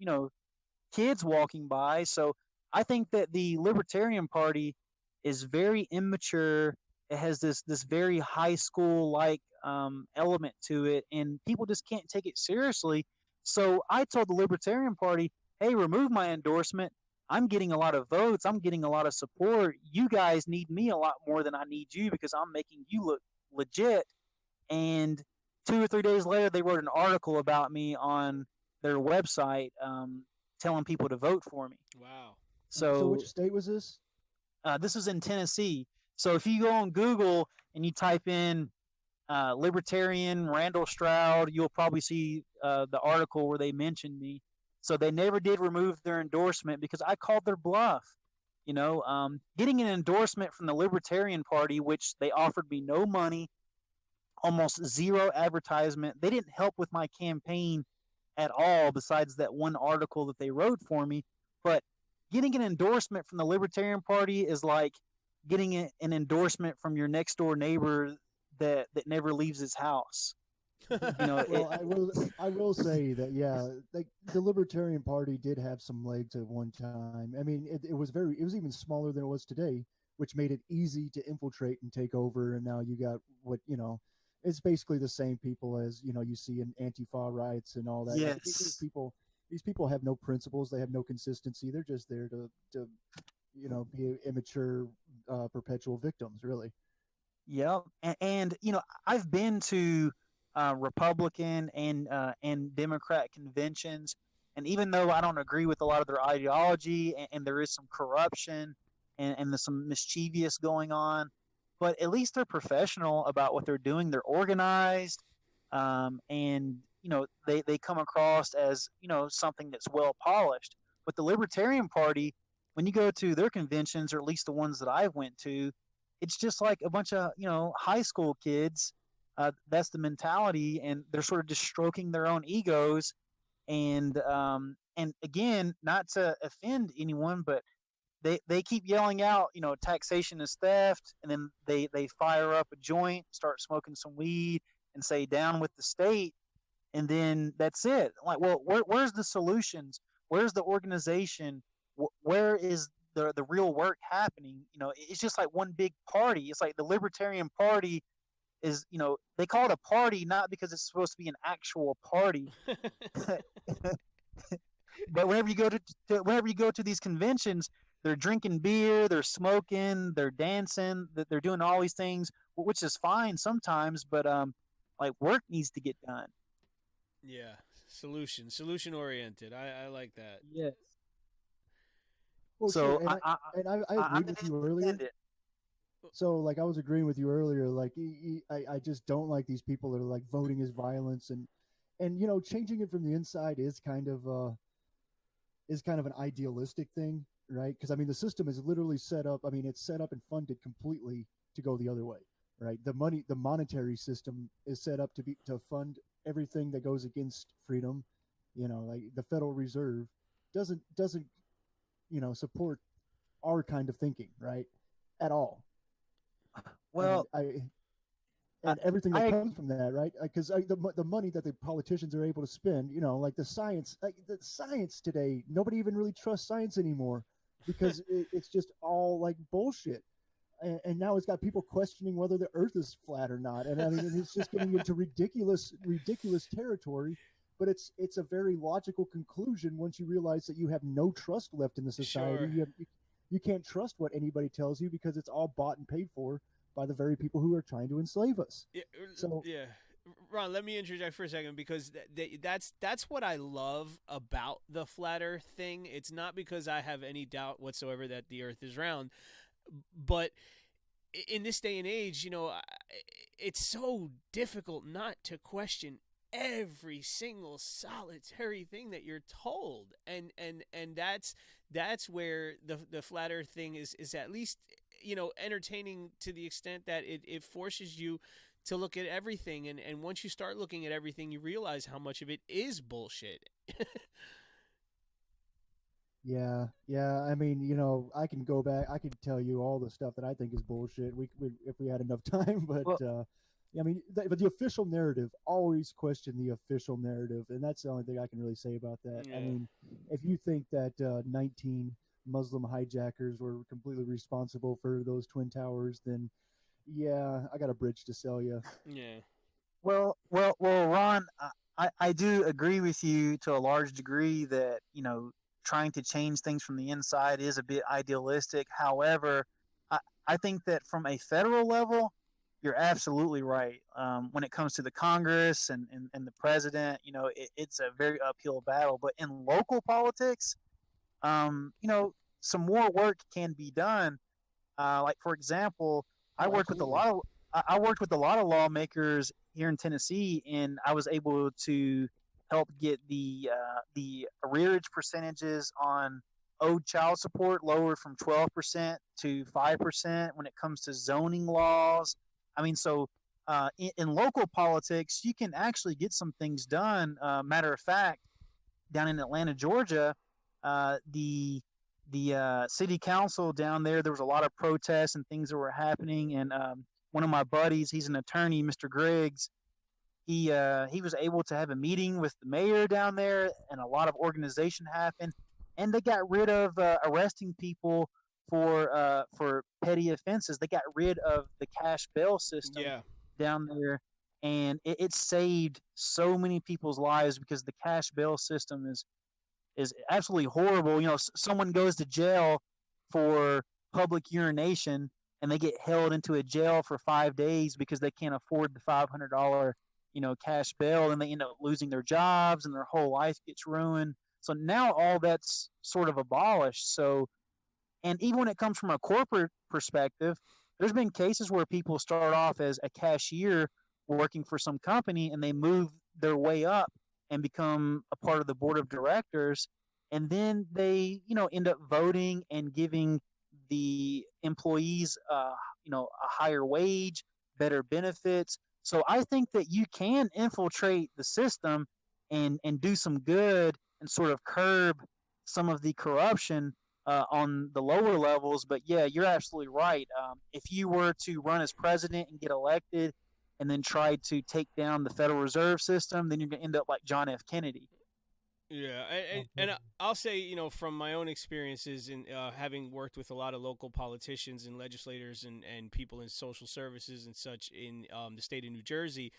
kids walking by. So I think that the Libertarian Party is very immature. It has this very high school like element to it, and people just can't take it seriously. So I told the Libertarian Party, "Hey, remove my endorsement. I'm getting a lot of votes. I'm getting a lot of support. You guys need me a lot more than I need you because I'm making you look legit." And 2 or 3 days later, they wrote an article about me on their website, telling people to vote for me. Wow. So which state was this? This is in Tennessee. So if you go on Google and you type in Libertarian Randell Stroud, you'll probably see the article where they mentioned me. So they never did remove their endorsement because I called their bluff. Getting an endorsement from the Libertarian Party, which they offered me no money, almost zero advertisement. They didn't help with my campaign at all, besides that one article that they wrote for me. But getting an endorsement from the Libertarian Party is like getting an endorsement from your next door neighbor that never leaves his house. Well, I will say that like the Libertarian Party did have some legs at one time. I mean, it was even smaller than it was today, which made it easy to infiltrate and take over. And now you got it's basically the same people as you see in Antifa riots and all that. Yes. These people have no principles. They have no consistency. They're just there to be immature, perpetual victims, really. Yep. And I've been to Republican and Democrat conventions, and even though I don't agree with a lot of their ideology, and there is some corruption and there's some mischievous going on, but at least they're professional about what they're doing. They're organized, and they come across as something that's well polished. But the Libertarian Party, when you go to their conventions, or at least the ones that I went to, it's just like a bunch of high school kids. That's the mentality, and they're sort of just stroking their own egos. And again, not to offend anyone, but they keep yelling out, taxation is theft, and then they fire up a joint, start smoking some weed, and say down with the state, and then that's it. Like, well, where's the solutions? Where's the organization? Where is the real work happening? It's just like one big party. It's like the Libertarian Party is, they call it a party not because it's supposed to be an actual party. But whenever you go to these conventions, they're drinking beer, they're smoking, they're dancing, they're doing all these things, which is fine sometimes, but like work needs to get done. Yeah, solution oriented. I like that. Yes. Well, So sure. I agreed with you earlier. So, like, I was agreeing with you earlier. Like, I just don't like these people that are like voting as violence, and changing it from the inside is kind of an idealistic thing, right? Because I mean, the system is literally set up. I mean, it's set up and funded completely to go the other way, right? The monetary system is set up to fund everything that goes against freedom. Like the Federal Reserve doesn't support our kind of thinking, right? At all. Well, and everything that comes from that, right? Because the money that the politicians are able to spend, like the science today, nobody even really trusts science anymore because it's just all like bullshit. And now it's got people questioning whether the Earth is flat or not. And I mean, it's just getting into ridiculous territory. But it's a very logical conclusion once you realize that you have no trust left in the society. Sure. You can't trust what anybody tells you because it's all bought and paid for by the very people who are trying to enslave us. Yeah, so yeah. Ron, let me interject for a second because that's what I love about the flat Earth thing. It's not because I have any doubt whatsoever that the Earth is round, but in this day and age, it's so difficult not to question every single solitary thing that you're told, and that's where the flat Earth thing is at least entertaining to the extent that it forces you to look at everything, and once you start looking at everything, you realize how much of it is bullshit. Yeah. I mean, I can go back. I can tell you all the stuff that I think is bullshit. We if we had enough time, but I mean, but the official narrative, always question the official narrative, and that's the only thing I can really say about that. Yeah. I mean, if you think that 19 Muslim hijackers were completely responsible for those twin towers, then yeah, I got a bridge to sell you. Yeah. Well, Ron, I do agree with you to a large degree that, trying to change things from the inside is a bit idealistic. However, I, I think that from a federal level, you're absolutely right. When it comes to the Congress and the president, it's a very uphill battle. But in local politics, some more work can be done. Like for example, I Oh, worked with a absolutely. lot of I worked with a lot of lawmakers here in Tennessee, and I was able to help get the arrearage percentages on owed child support lowered from 12% to 5% when it comes to zoning laws. I mean, so in local politics, you can actually get some things done. Matter of fact, down in Atlanta, Georgia, the city council down there was a lot of protests and things that were happening. And one of my buddies, he's an attorney, Mr. Griggs. He was able to have a meeting with the mayor down there, and a lot of organization happened, and they got rid of arresting people for petty offenses. They got rid of the cash bail system Yeah. down there, and it saved so many people's lives because the cash bail system is absolutely horrible. Someone goes to jail for public urination and they get held into a jail for 5 days because they can't afford the $500 cash bail, and they end up losing their jobs and their whole life gets ruined. So now all that's sort of abolished. So, and even when it comes from a corporate perspective, there's been cases where people start off as a cashier working for some company and they move their way up and become a part of the board of directors. And then they, end up voting and giving the employees, a higher wage, better benefits. So I think that you can infiltrate the system and do some good and sort of curb some of the corruption on the lower levels. But yeah, you're absolutely right. If you were to run as president and get elected and then try to take down the Federal Reserve System, then you're going to end up like John F. Kennedy. Yeah, Oh, and I'll say, from my own experiences in having worked with a lot of local politicians and legislators and people in social services and such in the state of New Jersey,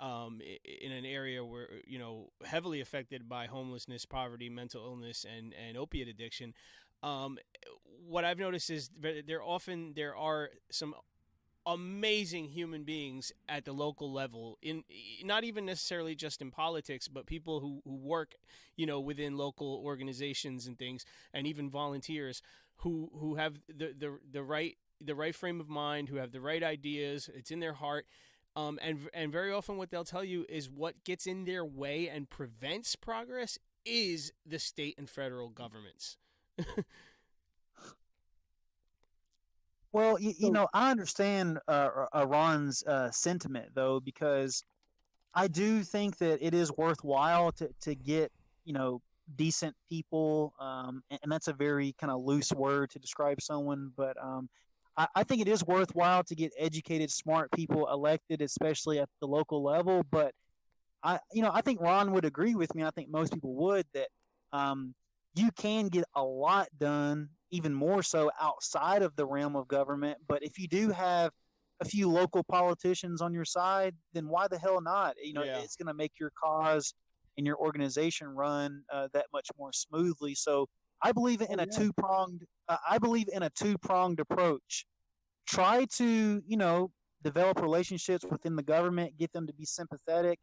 in an area where, heavily affected by homelessness, poverty, mental illness, and opiate addiction. Um, what I've noticed is there are some amazing human beings at the local level, in not even necessarily just in politics, but people who work within local organizations and things, and even volunteers who have the right frame of mind, who have the right ideas. It's in their heart. And very often what they'll tell you is what gets in their way and prevents progress is the state and federal governments. Well, so I understand Ron's sentiment though, because I do think that it is worthwhile to get decent people, and that's a very kind of loose word to describe someone, but I think it is worthwhile to get educated, smart people elected, especially at the local level. But I think Ron would agree with me. I think most people would that um, you can get a lot done, even more so outside of the realm of government. But if you do have a few local politicians on your side, then why the hell not? Yeah. It's going to make your cause and your organization run that much more smoothly. So I believe oh in a yeah, two pronged. I believe in a two pronged approach. Try to develop relationships within the government, get them to be sympathetic,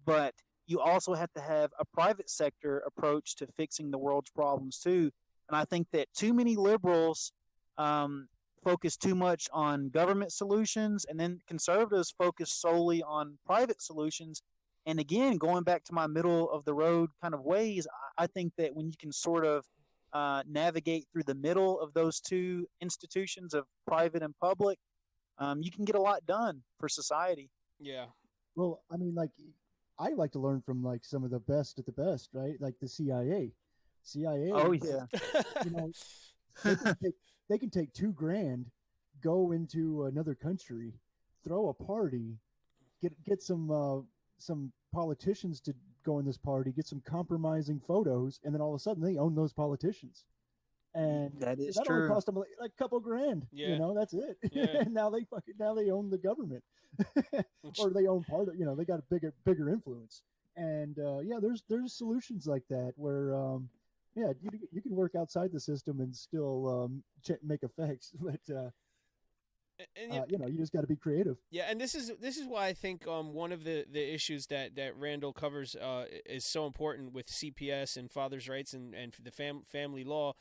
but you also have to have a private sector approach to fixing the world's problems too. And I think that too many liberals um, focus too much on government solutions, and then conservatives focus solely on private solutions. And again, going back to my middle of the road kind of ways, I think that when you can sort of navigate through the middle of those two institutions of private and public, you can get a lot done for society. Yeah. well, I mean, like, I like to learn from like some of the best at the best, right? Like the CIA. Oh CIA, yeah. you know, they can take they can take 2 grand, go into another country, throw a party, get some politicians to go in this party, get some compromising photos, and then all of a sudden they own those politicians. And That is that only true. cost them like a couple grand. Yeah. You know, that's it. Yeah. And now they own the government, or they own part of. You know, they got a bigger influence. And yeah, there's solutions like that where yeah, you can work outside the system and still make effects, but you know, you just got to be creative. Yeah, and this is why I think one of the issues that Randall covers is so important with CPS and fathers' rights and the family law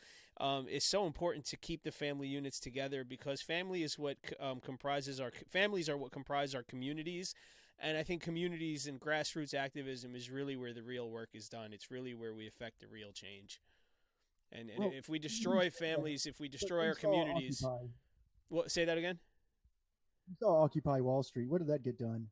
is so important to keep the family units together, because family is what comprises our families are what comprise our communities. And I think communities and grassroots activism is really where the real work is done. It's really where we affect the real change. And Well, if we destroy families, if we destroy our communities, what? Say that again. You saw Occupy Wall Street. What did that get done?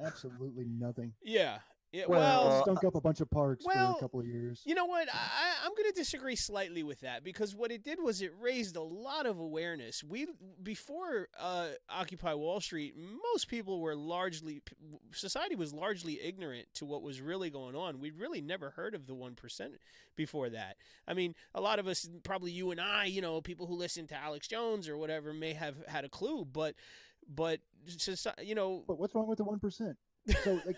Absolutely nothing. Yeah. Yeah, Well, Stunk up a bunch of parks for well, a couple of years. You know what? I'm going to disagree slightly with that, because what it did was it raised a lot of awareness. Before Occupy Wall Street, society was largely ignorant to what was really going on. We'd really never heard of the 1% before that. I mean, a lot of us, probably you and I, you know, people who listen to Alex Jones or whatever, may have had a clue, but you know. But what's wrong with the 1%? So like.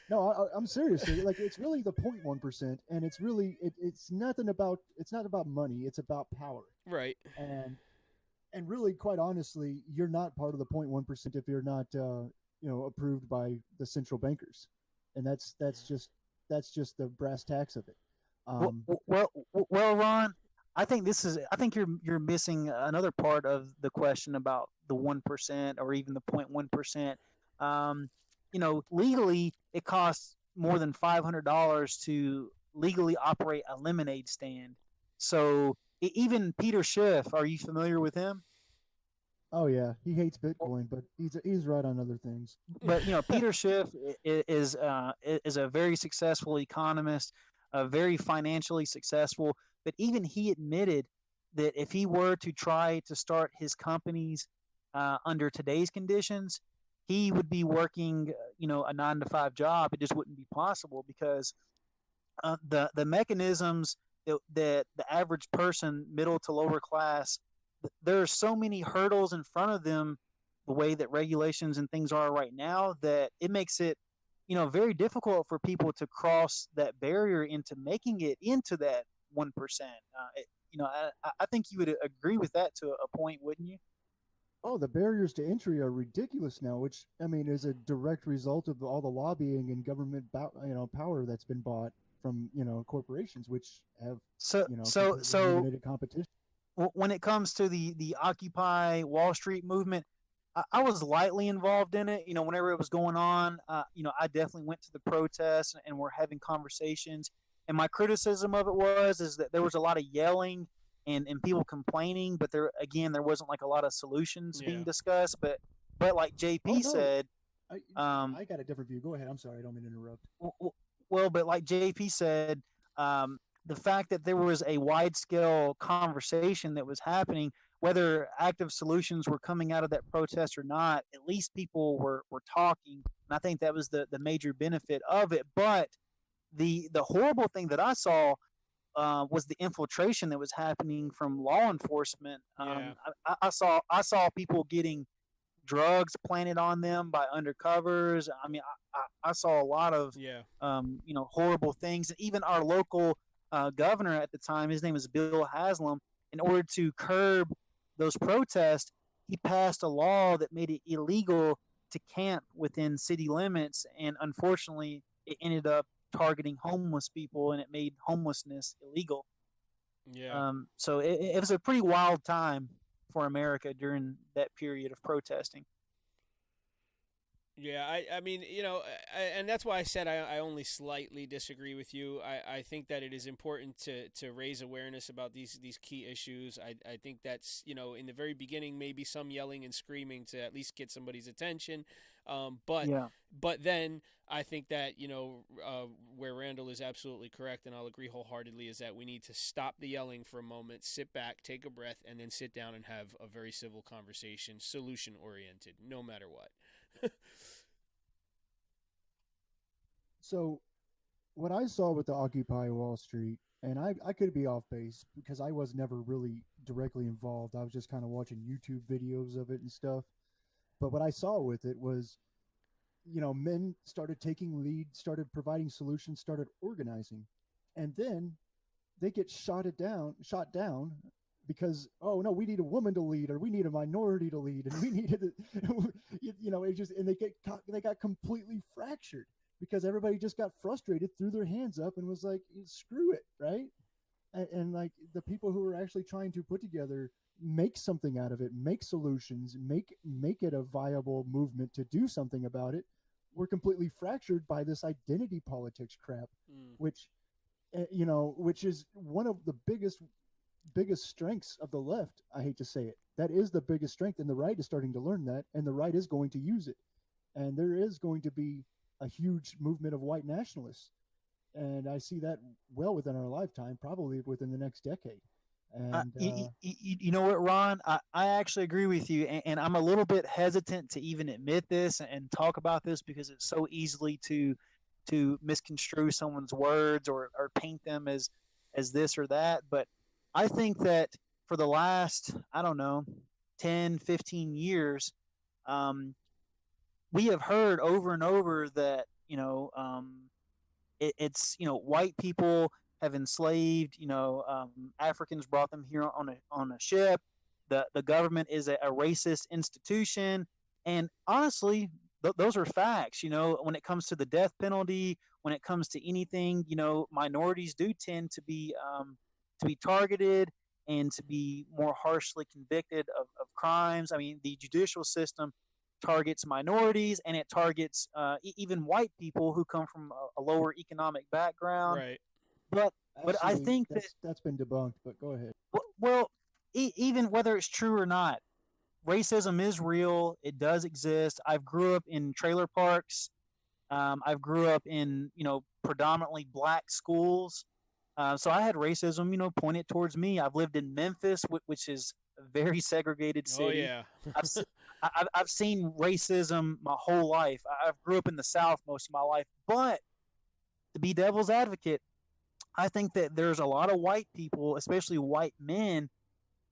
No, I'm serious. Like, it's really the 0.1%, and it's really it's not about money. It's about power. Right. And really, quite honestly, you're not part of the 0.1% if you're not approved by the central bankers, and that's just the brass tacks of it. Well, Ron, I think you're missing another part of the question about the 1% or even the 0.1%. You know, legally, it costs more than $500 to legally operate a lemonade stand. So even Peter Schiff, are you familiar with him? Oh yeah, he hates Bitcoin, but he's right on other things. But you know, Peter Schiff is a very successful economist, very financially successful. But even he admitted that if he were to try to start his companies under today's conditions, he would be working, you know, a 9-to-5 job. It just wouldn't be possible because the mechanisms that the average person, middle to lower class, there are so many hurdles in front of them, the way that regulations and things are right now, that it makes it, you know, very difficult for people to cross that barrier into making it into that 1%. You know, I think you would agree with that to a point, wouldn't you? Oh, the barriers to entry are ridiculous now, which I mean is a direct result of all the lobbying and government, power that's been bought from corporations, which have eliminated competition. When it comes to the Occupy Wall Street movement, I was lightly involved in it. You know, whenever it was going on, you know, I definitely went to the protests and we're having conversations. And my criticism of it is that there was a lot of yelling and people complaining, but there wasn't like a lot of solutions being discussed. But like JP said, I got a different view. Go ahead. I'm sorry, I don't mean to interrupt. Well, but like JP said, the fact that there was a wide scale conversation that was happening, whether active solutions were coming out of that protest or not, at least people were talking, and I think that was the major benefit of it. But the horrible thing that I saw was the infiltration that was happening from law enforcement. I saw people getting drugs planted on them by undercovers. I mean, I saw a lot of horrible things. Even our local governor at the time, his name is Bill Haslam. In order to curb those protests, he passed a law that made it illegal to camp within city limits, and unfortunately, it ended up targeting homeless people, and it made homelessness illegal. Yeah. So it was a pretty wild time for America during that period of protesting. Yeah, I mean, you know, and that's why I said I only slightly disagree with you. I think that it is important to raise awareness about these key issues. I think that's, you know, in the very beginning, maybe some yelling and screaming to at least get somebody's attention. But then I think that, you know, where Randall is absolutely correct, and I'll agree wholeheartedly, is that we need to stop the yelling for a moment, sit back, take a breath, and then sit down and have a very civil conversation, solution-oriented, no matter what. So what I saw with the Occupy Wall Street, and I could be off base because I was never really directly involved. I was just kind of watching YouTube videos of it and stuff. But what I saw with it was, men started taking lead, started providing solutions, started organizing, and then they get shot down because, oh no, we need a woman to lead, or we need a minority to lead, and we needed, it just, and they got completely fractured because everybody just got frustrated, threw their hands up, and was like, screw it, right? And like the people who were actually trying to put together, make something out of it, make solutions, make it a viable movement to do something about it, were completely fractured by this identity politics crap, which which is one of the biggest strengths of the left. I hate to say it. That is the biggest strength, and the right is starting to learn that, and the right is going to use it. And there is going to be a huge movement of white nationalists. And I see that well within our lifetime, probably within the next decade. And you know what, Ron? I actually agree with you, and I'm a little bit hesitant to even admit this and talk about this because it's so easily to misconstrue someone's words or paint them as this or that. But I think that for the last, I don't know, 10, 15 years, we have heard over and over that, it's, white people have enslaved, Africans, brought them here on a ship. The government is a racist institution. And honestly, those are facts. When it comes to the death penalty, when it comes to anything, minorities do tend to be targeted and to be more harshly convicted of crimes. I mean, the judicial system targets minorities, and it targets even white people who come from a lower economic background. Right. But actually, I think that's been debunked. But go ahead. Well, even whether it's true or not, racism is real. It does exist. I've grew up in trailer parks. I've grew up in predominantly black schools. So I had racism, pointed towards me. I've lived in Memphis, which is a very segregated city. Oh yeah. I've seen racism my whole life. I've grew up in the South most of my life. But to be devil's advocate, I think that there's a lot of white people, especially white men,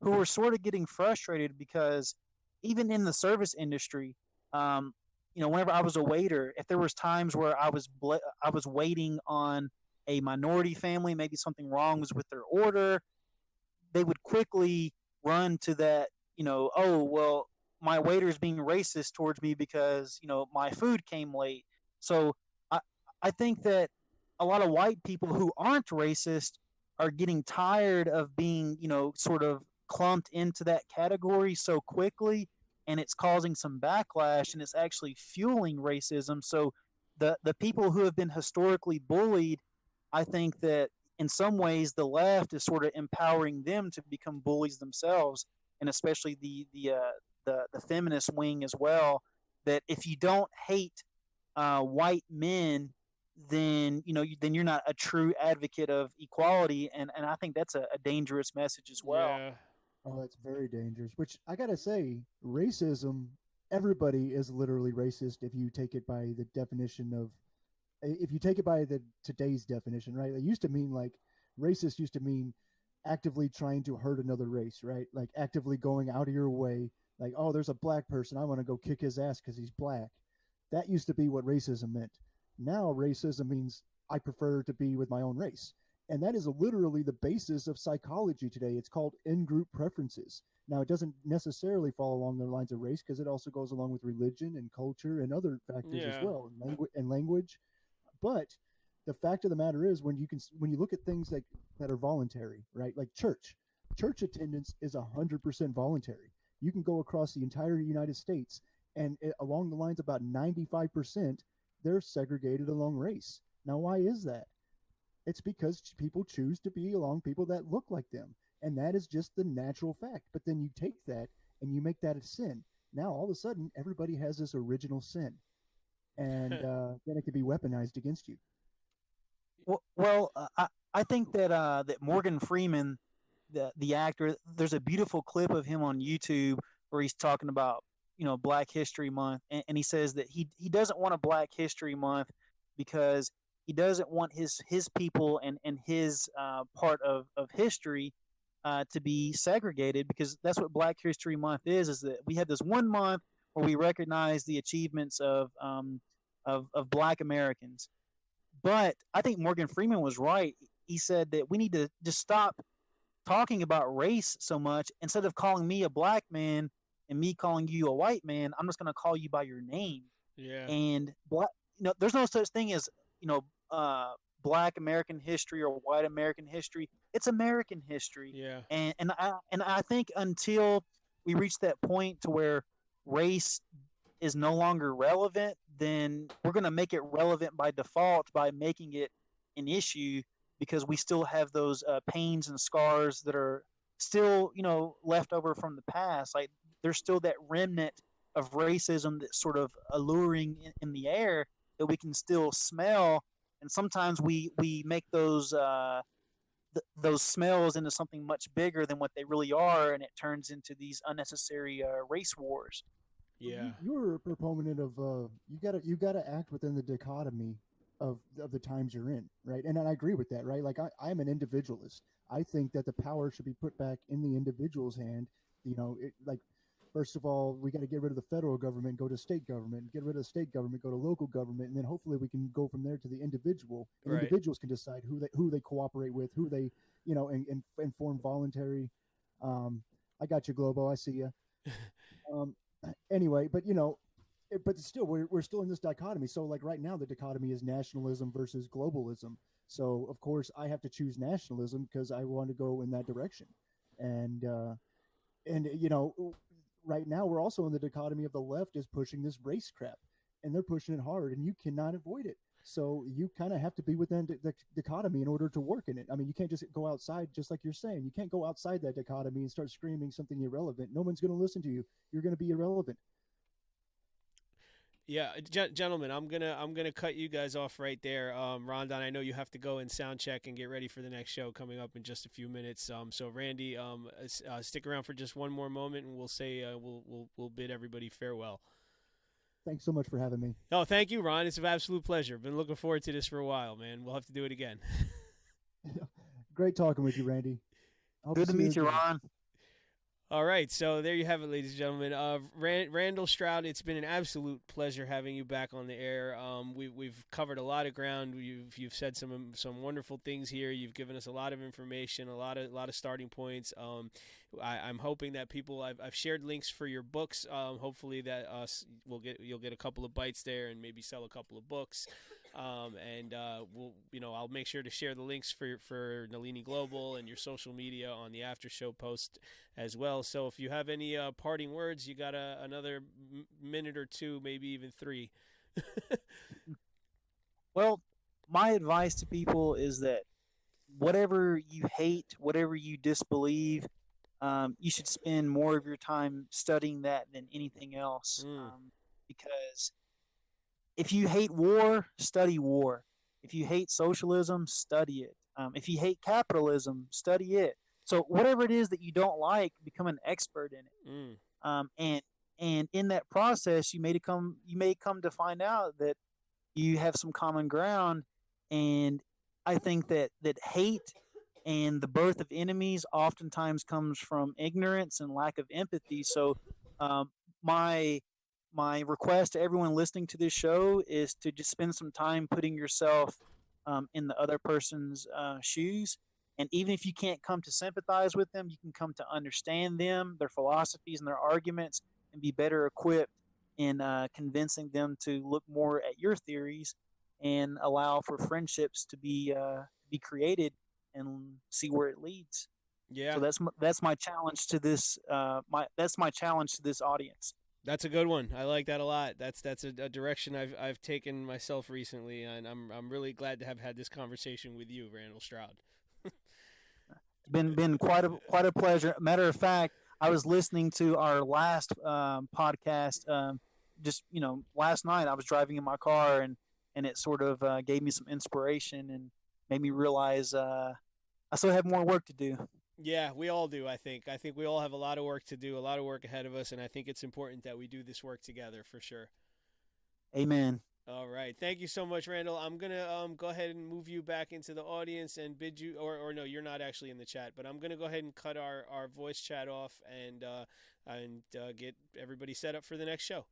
who are sort of getting frustrated because even in the service industry, whenever I was a waiter, if there was times where I was waiting on a minority family, maybe something wrong was with their order, they would quickly run to that, oh, well, my waiter is being racist towards me because, my food came late. So I think that a lot of white people who aren't racist are getting tired of being, sort of clumped into that category so quickly, and it's causing some backlash, and it's actually fueling racism. So the people who have been historically bullied, I think that in some ways the left is sort of empowering them to become bullies themselves, and especially the feminist wing as well. That if you don't hate white men, then then you're not a true advocate of equality, and I think that's a dangerous message as well. Yeah. Oh, that's very dangerous. Which I gotta say, racism. Everybody is literally racist if you take it by the definition of, if you take it by the today's definition, right? It used to mean like racist used to mean actively trying to hurt another race, right? Like actively going out of your way, like, oh, there's a black person, I want to go kick his ass because he's black. That used to be what racism meant. Now racism means I prefer to be with my own race. And that is literally the basis of psychology today. It's called in-group preferences. Now, it doesn't necessarily fall along the lines of race because it also goes along with religion and culture and other factors as well, and language. But the fact of the matter is, when you look at things like that are voluntary, right? Like church attendance is 100% voluntary. You can go across the entire United States, and along the lines about 95%, they're segregated along race. Now, why is that? It's because people choose to be along people that look like them, and that is just the natural fact. But then you take that and you make that a sin. Now, all of a sudden, everybody has this original sin, and then it can be weaponized against you. Well, I think that that Morgan Freeman, the actor, there's a beautiful clip of him on YouTube where he's talking about Black History Month, and he says that he doesn't want a Black History Month because he doesn't want his people and his part of history to be segregated, because that's what Black History Month is that we have this one month where we recognize the achievements of Black Americans. But I think Morgan Freeman was right. He said that we need to just stop talking about race so much. Instead of calling me a black man and me calling you a white man, I'm just going to call you by your name. Yeah. And black, there's no such thing as Black American history or white American history. It's American history. Yeah. And I think until we reach that point to where race is no longer relevant, then we're going to make it relevant by default by making it an issue, because we still have those pains and scars that are still, left over from the past. Like, there's still that remnant of racism that's sort of alluring in the air that we can still smell. And sometimes we make those smells into something much bigger than what they really are, and it turns into these unnecessary race wars. Yeah. You're a proponent of you gotta act within the dichotomy of the times you're in, right? And I agree with that, right? Like I'm an individualist. I think that the power should be put back in the individual's hand. Like, first of all, we got to get rid of the federal government, go to state government, get rid of the state government, go to local government, and then hopefully we can go from there to the individual. And right. Individuals can decide who they cooperate with, who they and form voluntary. I got you, Globo. I see you. Anyway, but still, we're still in this dichotomy. So, like, right now, the dichotomy is nationalism versus globalism. So, of course, I have to choose nationalism because I want to go in that direction. And right now, we're also in the dichotomy of the left is pushing this race crap, and they're pushing it hard, and you cannot avoid it. So you kind of have to be within the dichotomy in order to work in it. I mean, you can't just go outside, just like you're saying. You can't go outside that dichotomy and start screaming something irrelevant. No one's going to listen to you. You're going to be irrelevant. Yeah, gentlemen, I'm gonna cut you guys off right there. Rondon, I know you have to go and sound check and get ready for the next show coming up in just a few minutes. So Randy, stick around for just one more moment, and we'll say we'll bid everybody farewell. Thanks so much for having me. Oh, thank you, Ron. It's an absolute pleasure. Been looking forward to this for a while, man. We'll have to do it again. Great talking with you, Randy. Good to meet you, Ron. All right, so there you have it, ladies and gentlemen. Randell Stroud, it's been an absolute pleasure having you back on the air. We've covered a lot of ground. You've said some wonderful things here. You've given us a lot of information, a lot of starting points. I'm hoping that people I've shared links for your books. Hopefully that you'll get a couple of bites there and maybe sell a couple of books. I'll make sure to share the links for Nalini Global and your social media on the after show post as well. So if you have any parting words, you got another minute or two, maybe even 3. Well, my advice to people is that whatever you hate, whatever you disbelieve, you should spend more of your time studying that than anything else. Because if you hate war, study war. If you hate socialism, study it. If you hate capitalism, study it. So whatever it is that you don't like, become an expert in it. And in that process, you may come to find out that you have some common ground. And I think that hate and the birth of enemies oftentimes comes from ignorance and lack of empathy. So my request to everyone listening to this show is to just spend some time putting yourself in the other person's shoes. And even if you can't come to sympathize with them, you can come to understand them, their philosophies and their arguments, and be better equipped in convincing them to look more at your theories and allow for friendships to be created and see where it leads. Yeah. So that's my challenge to this. That's my challenge to this audience. That's a good one. I like that a lot. That's a direction I've taken myself recently, and I'm really glad to have had this conversation with you, Randell Stroud. Been quite a pleasure. Matter of fact, I was listening to our last podcast just last night. I was driving in my car, and it sort of gave me some inspiration and made me realize I still have more work to do. Yeah, we all do, I think. I think we all have a lot of work to do, a lot of work ahead of us, and I think it's important that we do this work together for sure. Amen. All right. Thank you so much, Randall. I'm going to go ahead and move you back into the audience and bid you, or no, you're not actually in the chat, but I'm going to go ahead and cut our voice chat off and get everybody set up for the next show.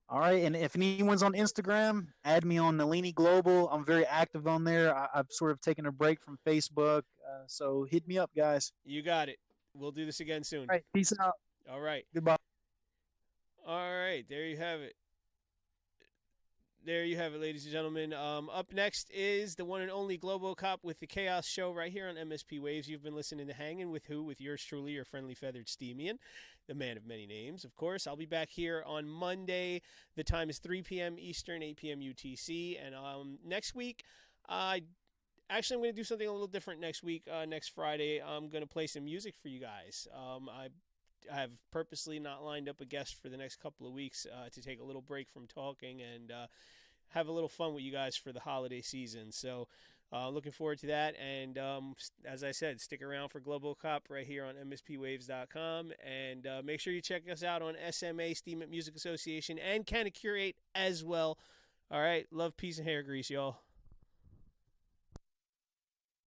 All right, and if anyone's on Instagram, add me on Nalini Global. I'm very active on there. I've sort of taken a break from Facebook, so hit me up, guys. You got it. We'll do this again soon. All right, peace out. All right. Goodbye. All right, there you have it. There you have it, ladies and gentlemen. Up next is the one and only Globo Cop with the Chaos Show right here on MSP Waves. You've been listening to Hangin' with who? With yours truly, your friendly feathered Steamian, the man of many names, of course. I'll be back here on Monday. The time is 3 p.m. Eastern, 8 p.m. UTC. And next week, actually, I'm going to do something a little different next week. Next Friday, I'm going to play some music for you guys. I have purposely not lined up a guest for the next couple of weeks to take a little break from talking and have a little fun with you guys for the holiday season. So looking forward to that. And as I said, stick around for Global Cop right here on MSPWaves.com. And make sure you check us out on SMA, Steam Music Association, and Can Curate as well. All right. Love, peace, and hair grease, y'all.